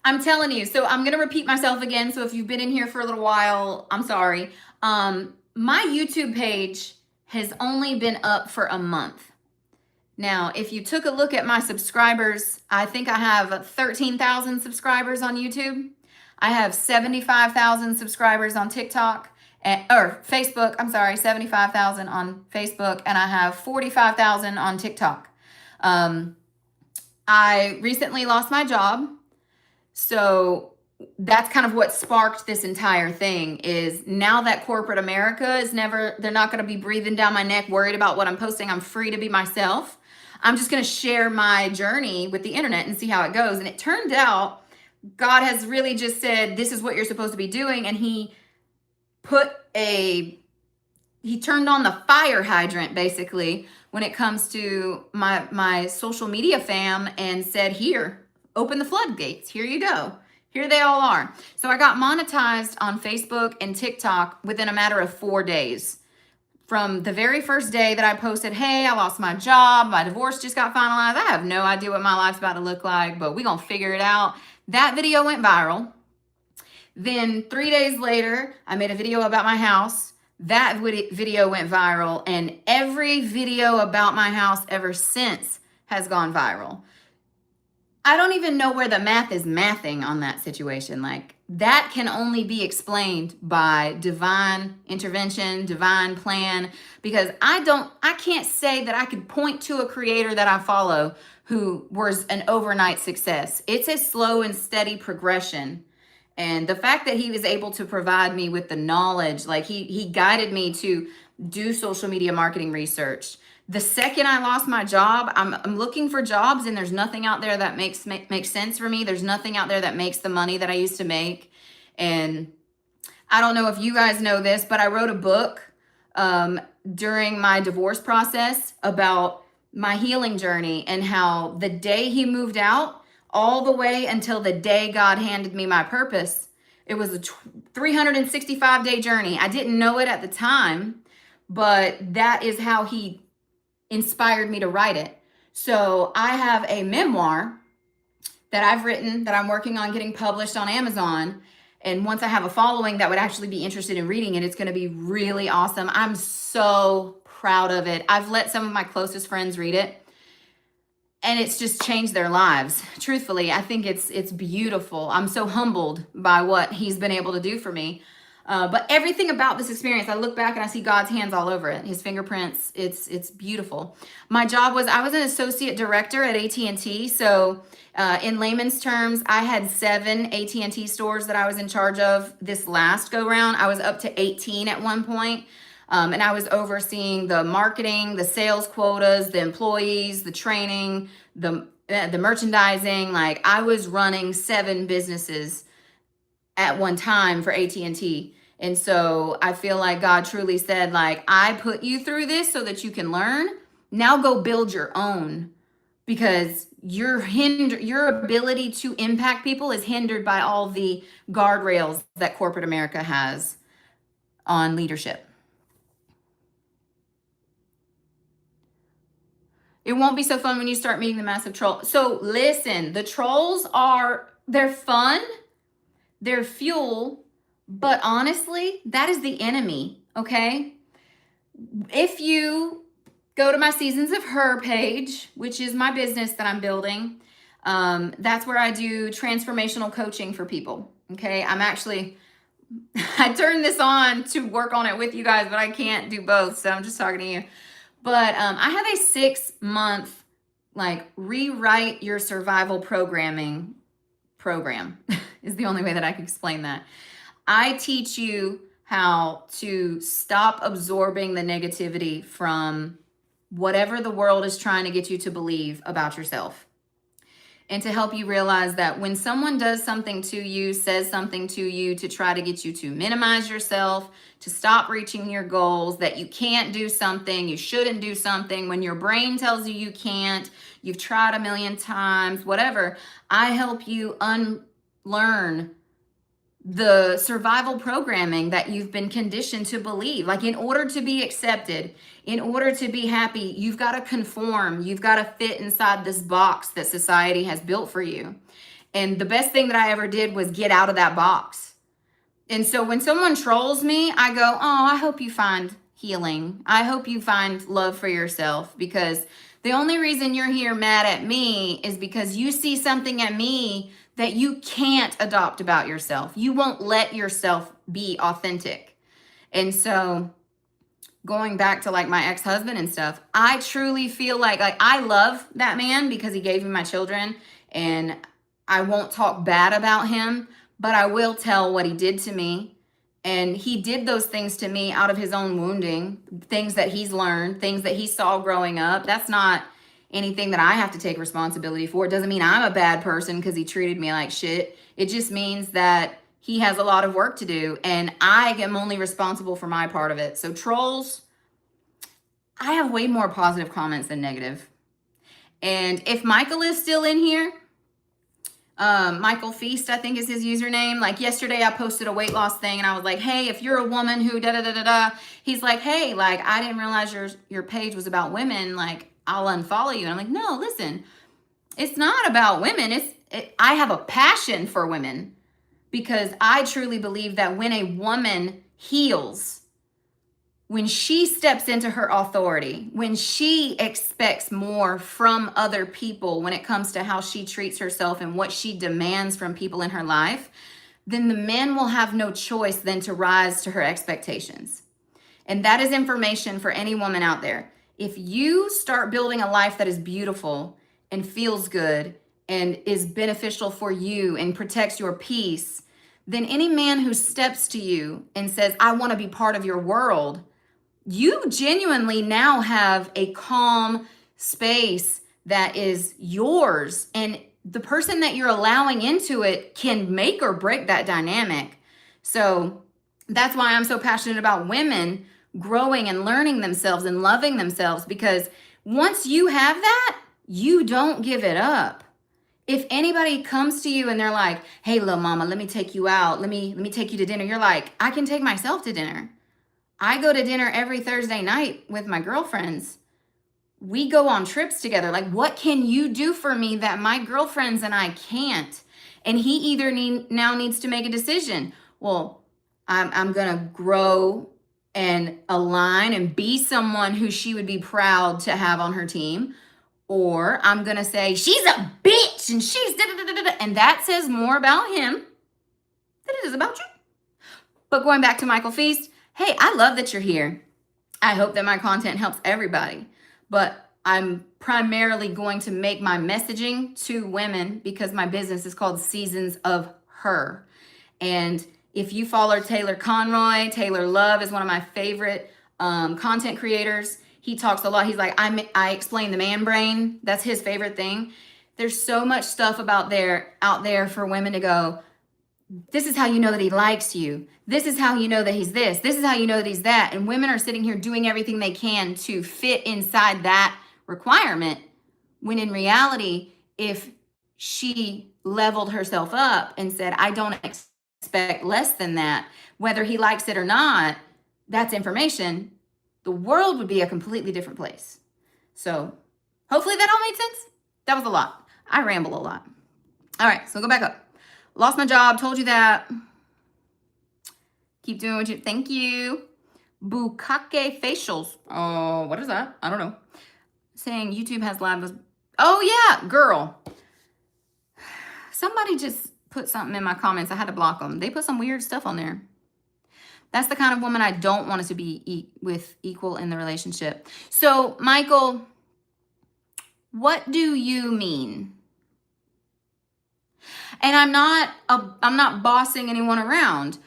I'm telling you. So I'm going to repeat myself again. So if you've been in here for a little while, I'm sorry. My YouTube page has only been up for a month. Now, if you took a look at my subscribers, I think I have 13,000 subscribers on YouTube. I have 75,000 subscribers on TikTok or Facebook. I'm sorry, 75,000 on Facebook, and I have 45,000 on TikTok. I recently lost my job, so that's kind of what sparked this entire thing. Is now that corporate America is they're not going to be breathing down my neck, worried about what I'm posting. I'm free to be myself. I'm just going to share my journey with the internet and see how it goes. And it turned out God has really just said, this is what you're supposed to be doing. And he turned on the fire hydrant basically when it comes to my social media fam and said, here, open the floodgates. Here you go. Here they all are. So I got monetized on Facebook and TikTok within a matter of 4 days. From the very first day that I posted, hey, I lost my job, my divorce just got finalized. I have no idea what my life's about to look like, but we're going to figure it out. That video went viral. Then 3 days later, I made a video about my house. That video went viral, and every video about my house ever since has gone viral. I don't even know where the math is mathing on that situation. Like, that can only be explained by divine intervention, divine plan, because I can't say that I could point to a creator that I follow who was an overnight success. It's a slow and steady progression. And the fact that he was able to provide me with the knowledge, like he guided me to do social media marketing research, The second I lost my job, I'm looking for jobs, and there's nothing out there that makes sense for me. There's nothing out there that makes the money that I used to make. And I don't know if you guys know this, but I wrote a book during my divorce process about my healing journey, and how the day he moved out all the way until the day God handed me my purpose, it was a 365-day journey. I didn't know it at the time, but that is how he inspired me to write it. So I have a memoir that I've written that I'm working on getting published on Amazon. And once I have a following that would actually be interested in reading it, it's going to be really awesome. I'm so proud of it. I've let some of my closest friends read it, and it's just changed their lives. Truthfully, I think it's beautiful. I'm so humbled by what he's been able to do for me. But everything about this experience, I look back and I see God's hands all over it. His fingerprints. It's beautiful. My job was, I was an associate director at AT&T. So in layman's terms, I had 7 AT&T stores that I was in charge of. This last go round, I was up to 18 at one point. And I was overseeing the marketing, the sales quotas, the employees, the training, the merchandising. Like, I was running 7 businesses at one time for AT&T. And so I feel like God truly said, like, I put you through this so that you can learn. Now go build your own, because your ability to impact people is hindered by all the guardrails that corporate America has on leadership. It won't be so fun when you start meeting the massive troll. So listen, the trolls they're fun, they're fuel, but honestly, that is the enemy, okay? If you go to my Seasons of Her page, which is my business that I'm building, that's where I do transformational coaching for people, okay? I turned this on to work on it with you guys, but I can't do both, so I'm just talking to you. But I have a 6-month, like, rewrite your survival program is the only way that I can explain that. I teach you how to stop absorbing the negativity from whatever the world is trying to get you to believe about yourself. And to help you realize that when someone does something to you, says something to you to try to get you to minimize yourself, to stop reaching your goals, that you can't do something, you shouldn't do something, when your brain tells you you can't, you've tried a million times, whatever, I help you unlearn the survival programming that you've been conditioned to believe. Like, in order to be accepted, in order to be happy, you've got to conform. You've got to fit inside this box that society has built for you. And the best thing that I ever did was get out of that box. And so when someone trolls me, I go, oh, I hope you find healing. I hope you find love for yourself, because the only reason you're here mad at me is because you see something at me that you can't adopt about yourself. You won't let yourself be authentic. And so going back to, like, my ex-husband and stuff, I truly feel like I love that man because he gave me my children, and I won't talk bad about him, but I will tell what he did to me. And he did those things to me out of his own wounding, things that he's learned, things that he saw growing up. That's not anything that I have to take responsibility for. It doesn't mean I'm a bad person because he treated me like shit. It just means that he has a lot of work to do, and I am only responsible for my part of it. So trolls, I have way more positive comments than negative. And if Michael is still in here, Michael Feast, I think is his username. Like, yesterday I posted a weight loss thing, and I was like, hey, if you're a woman who da-da-da-da-da, he's like, hey, like, I didn't realize your page was about women. Like, I'll unfollow you. And I'm like, no, listen, it's not about women. I have a passion for women, because I truly believe that when a woman heals, when she steps into her authority, when she expects more from other people when it comes to how she treats herself and what she demands from people in her life, then the men will have no choice than to rise to her expectations. And that is information for any woman out there. If you start building a life that is beautiful and feels good and is beneficial for you and protects your peace, then any man who steps to you and says, I want to be part of your world, you genuinely now have a calm space that is yours. And the person that you're allowing into it can make or break that dynamic. So that's why I'm so passionate about women growing and learning themselves and loving themselves, because once you have that, you don't give it up. If anybody comes to you and they're like, hey, little mama, let me take you out. Let me take you to dinner. You're like, I can take myself to dinner. I go to dinner every Thursday night with my girlfriends. We go on trips together. Like, what can you do for me that my girlfriends and I can't? And he either now needs to make a decision. Well, I'm going to grow and align and be someone who she would be proud to have on her team. Or I'm going to say, she's a bitch and she's da-da-da-da-da. And that says more about him than it is about you. But going back to Michael Feast, hey, I love that you're here. I hope that my content helps everybody. But I'm primarily going to make my messaging to women because my business is called Seasons of Her. And if you follow Taylor Conroy, Taylor Love is one of my favorite content creators. He talks a lot. He's like, I explain the man brain. That's his favorite thing. There's so much stuff out there for women to go, this is how you know that he likes you. This is how you know that he's this. This is how you know that he's that. And women are sitting here doing everything they can to fit inside that requirement, when in reality, if she leveled herself up and said, I don't expect less than that, whether he likes it or not, that's information, the world would be a completely different place. So hopefully that all made sense. That was a lot. I ramble a lot. All right, so go back up. Lost my job, told you that. Keep doing what you, thank you. Bukake facials. Oh, what is that? I don't know. Saying YouTube has live. Oh yeah, girl. Somebody just put something in my comments. I had to block them. They put some weird stuff on there. That's the kind of woman I don't want us to be with equal in the relationship. So, Michael, what do you mean? And I'm not bossing anyone around.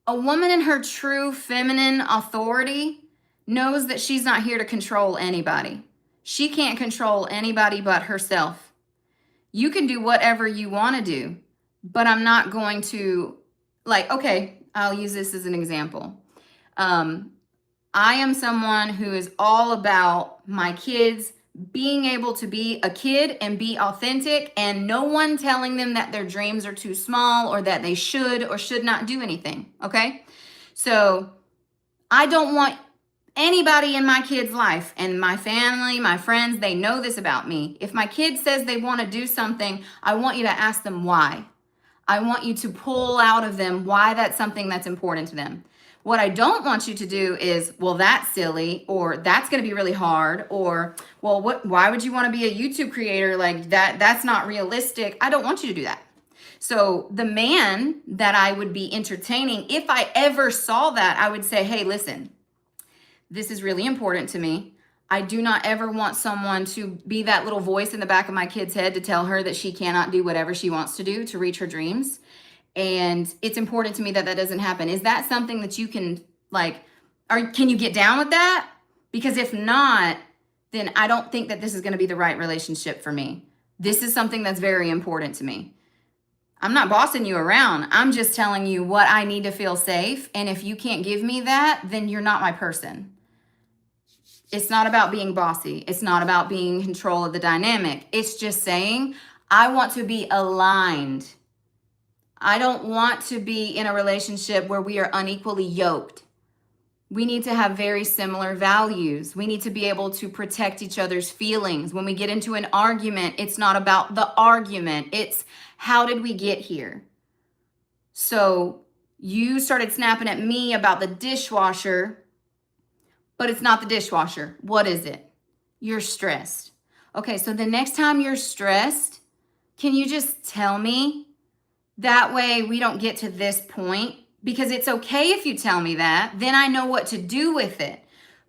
A woman in her true feminine authority knows that she's not here to control anybody. She can't control anybody but herself. You can do whatever you want to do, but I'm not going to, like, okay, I'll use this as an example. I am someone who is all about my kids being able to be a kid and be authentic, and no one telling them that their dreams are too small or that they should or should not do anything. Okay. So I don't want anybody in my kid's life, and my family, my friends, they know this about me. If my kid says they want to do something, I want you to ask them why. I want you to pull out of them why that's something that's important to them. What I don't want you to do is, well, that's silly, or that's going to be really hard, or, well, why would you want to be a YouTube creator like that? That's not realistic. I don't want you to do that. So the man that I would be entertaining, if I ever saw that, I would say, hey, listen, this is really important to me. I do not ever want someone to be that little voice in the back of my kid's head to tell her that she cannot do whatever she wants to do to reach her dreams. And it's important to me that that doesn't happen. Is that something that you can, like, can you get down with that? Because if not, then I don't think that this is going to be the right relationship for me. This is something that's very important to me. I'm not bossing you around. I'm just telling you what I need to feel safe. And if you can't give me that, then you're not my person. It's not about being bossy. It's not about being in control of the dynamic. It's just saying, I want to be aligned. I don't want to be in a relationship where we are unequally yoked. We need to have very similar values. We need to be able to protect each other's feelings. When we get into an argument, it's not about the argument. It's how did we get here? So you started snapping at me about the dishwasher, but it's not the dishwasher. What is it? You're stressed. Okay, so the next time you're stressed, can you just tell me? That way we don't get to this point, because it's okay if you tell me that, then I know what to do with it.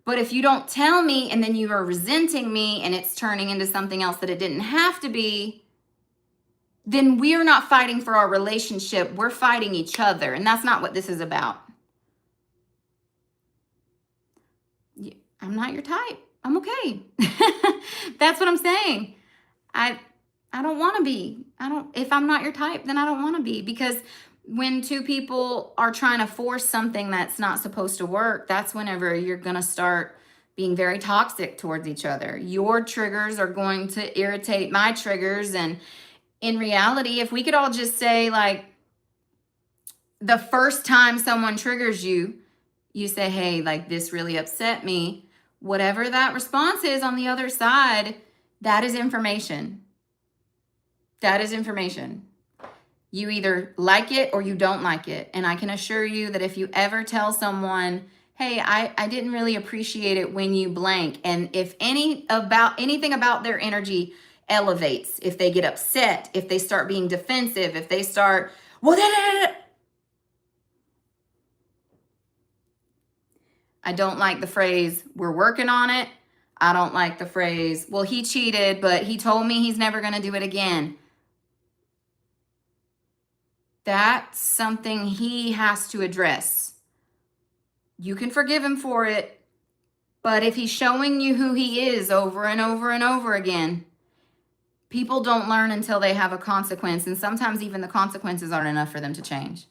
But if you don't tell me and then you are resenting me and it's turning into something else that it didn't have to be, then we're not fighting for our relationship. We're fighting each other. And that's not what this is about. I'm not your type. I'm okay. That's what I'm saying. I I don't want to be. If I'm not your type, then I don't want to be, because when two people are trying to force something that's not supposed to work, that's whenever you're going to start being very toxic towards each other. Your triggers are going to irritate my triggers, and in reality, if we could all just say, like, the first time someone triggers you, you say, hey, like, this really upset me. Whatever that response is on the other side, that is information. That is information. You either like it or you don't like it. And I can assure you that if you ever tell someone, hey, I didn't really appreciate it when you blank, and if anything about their energy elevates, if they get upset, if they start being defensive, if they start, well, I don't like the phrase, we're working on it. I don't like the phrase, well, he cheated, but he told me he's never going to do it again. That's something he has to address. You can forgive him for it, but if he's showing you who he is over and over and over again, people don't learn until they have a consequence, and sometimes even the consequences aren't enough for them to change.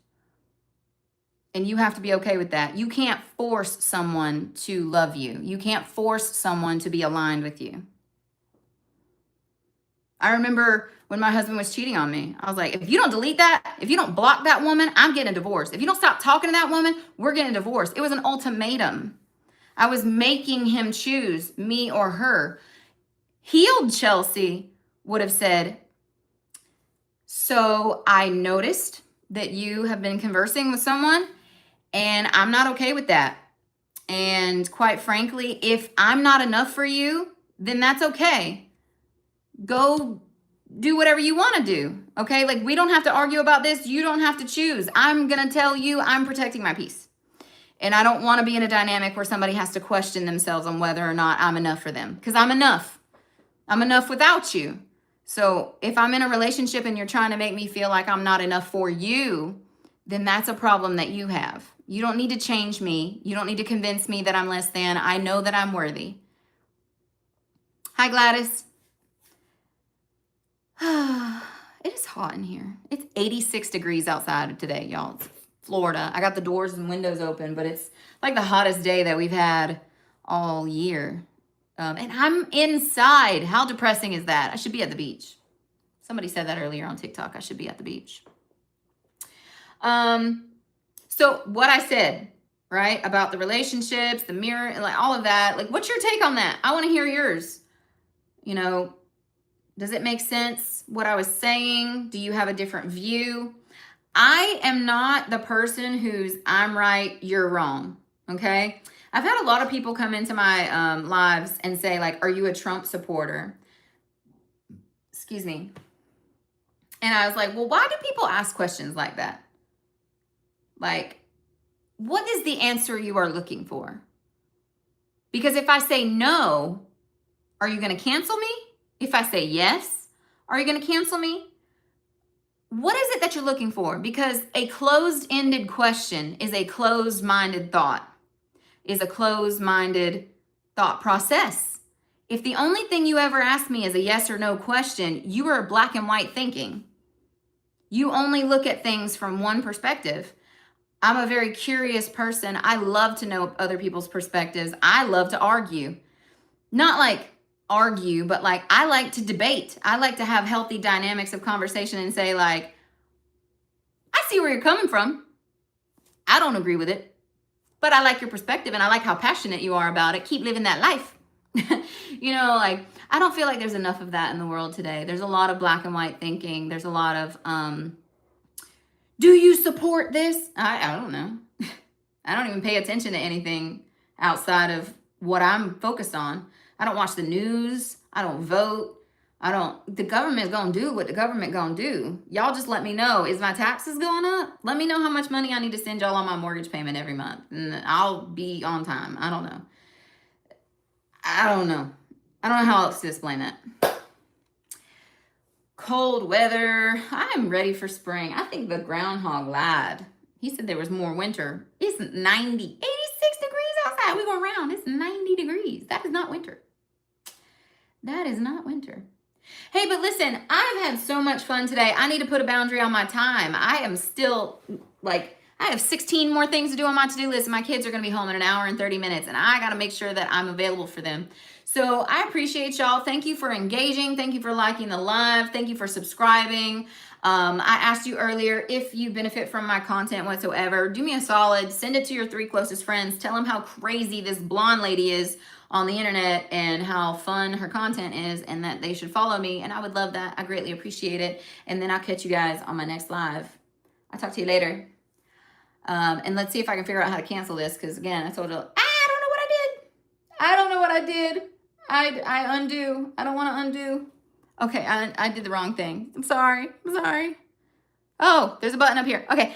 And you have to be okay with that. You can't force someone to love you. You can't force someone to be aligned with you. I remember when my husband was cheating on me, I was like, if you don't delete that, if you don't block that woman, I'm getting a divorce. If you don't stop talking to that woman, we're getting a divorce. It was an ultimatum. I was making him choose me or her. Healed Chelsea would have said, so I noticed that you have been conversing with someone, and I'm not okay with that. And quite frankly, if I'm not enough for you, then that's okay. Go do whatever you want to do. Okay? Like, we don't have to argue about this. You don't have to choose. I'm going to tell you I'm protecting my peace. And I don't want to be in a dynamic where somebody has to question themselves on whether or not I'm enough for them. Because I'm enough. I'm enough without you. So if I'm in a relationship and you're trying to make me feel like I'm not enough for you, then that's a problem that you have. You don't need to change me. You don't need to convince me that I'm less than. I know that I'm worthy. Hi, Gladys. It is hot in here. It's 86 degrees outside today, y'all. It's Florida. I got the doors and windows open, but it's like the hottest day that we've had all year. And I'm inside. How depressing is that? I should be at the beach. Somebody said that earlier on TikTok. I should be at the beach. So what I said, right, about the relationships, the mirror, and like all of that, like, what's your take on that? I want to hear yours. You know, does it make sense what I was saying? Do you have a different view? I am not the person who's I'm right, you're wrong. Okay. I've had a lot of people come into my lives and say, like, are you a Trump supporter? Excuse me. And I was like, well, why do people ask questions like that? Like, what is the answer you are looking for? Because if I say no, are you going to cancel me? If I say yes, are you going to cancel me? What is it that you're looking for? Because a closed-ended question is a closed-minded thought, is a closed-minded thought process. If the only thing you ever ask me is a yes or no question, you are black and white thinking. You only look at things from one perspective. I'm a very curious person. I love to know other people's perspectives. I love to argue. Not like argue, but like I like to debate. I like to have healthy dynamics of conversation and say, like, I see where you're coming from. I don't agree with it, but I like your perspective and I like how passionate you are about it. Keep living that life. You know, like, I don't feel like there's enough of that in the world today. There's a lot of black and white thinking. There's a lot of, do you support this? I don't know. I don't even pay attention to anything outside of what I'm focused on. I don't watch the news. I don't vote. The government's going to do what the government going to do. Y'all just let me know. Is my taxes going up? Let me know how much money I need to send y'all on my mortgage payment every month. And I'll be on time. I don't know. I don't know how else to explain that. Cold weather. I am ready for spring. I think the groundhog lied. He said there was more winter. It's 86 degrees outside. that? We're going around. It's 90 degrees. That is not winter. That is not winter. Hey, but listen, I've had so much fun today. I need to put a boundary on my time. I am still like, I have 16 more things to do on my to-do list. My kids are going to be home in an hour and 30 minutes, and I got to make sure that I'm available for them. So I appreciate y'all. Thank you for engaging. Thank you for liking the live. Thank you for subscribing. I asked you earlier, if you benefit from my content whatsoever, do me a solid, send it to your 3 closest friends. Tell them how crazy this blonde lady is on the internet and how fun her content is, and that they should follow me. And I would love that. I greatly appreciate it. And then I'll catch you guys on my next live. I'll talk to you later. And let's see if I can figure out how to cancel this, because again, I told you, I don't know what I did. I don't know what I did. I undo. I don't want to undo. Okay, I did the wrong thing. I'm sorry. Oh, there's a button up here. Okay.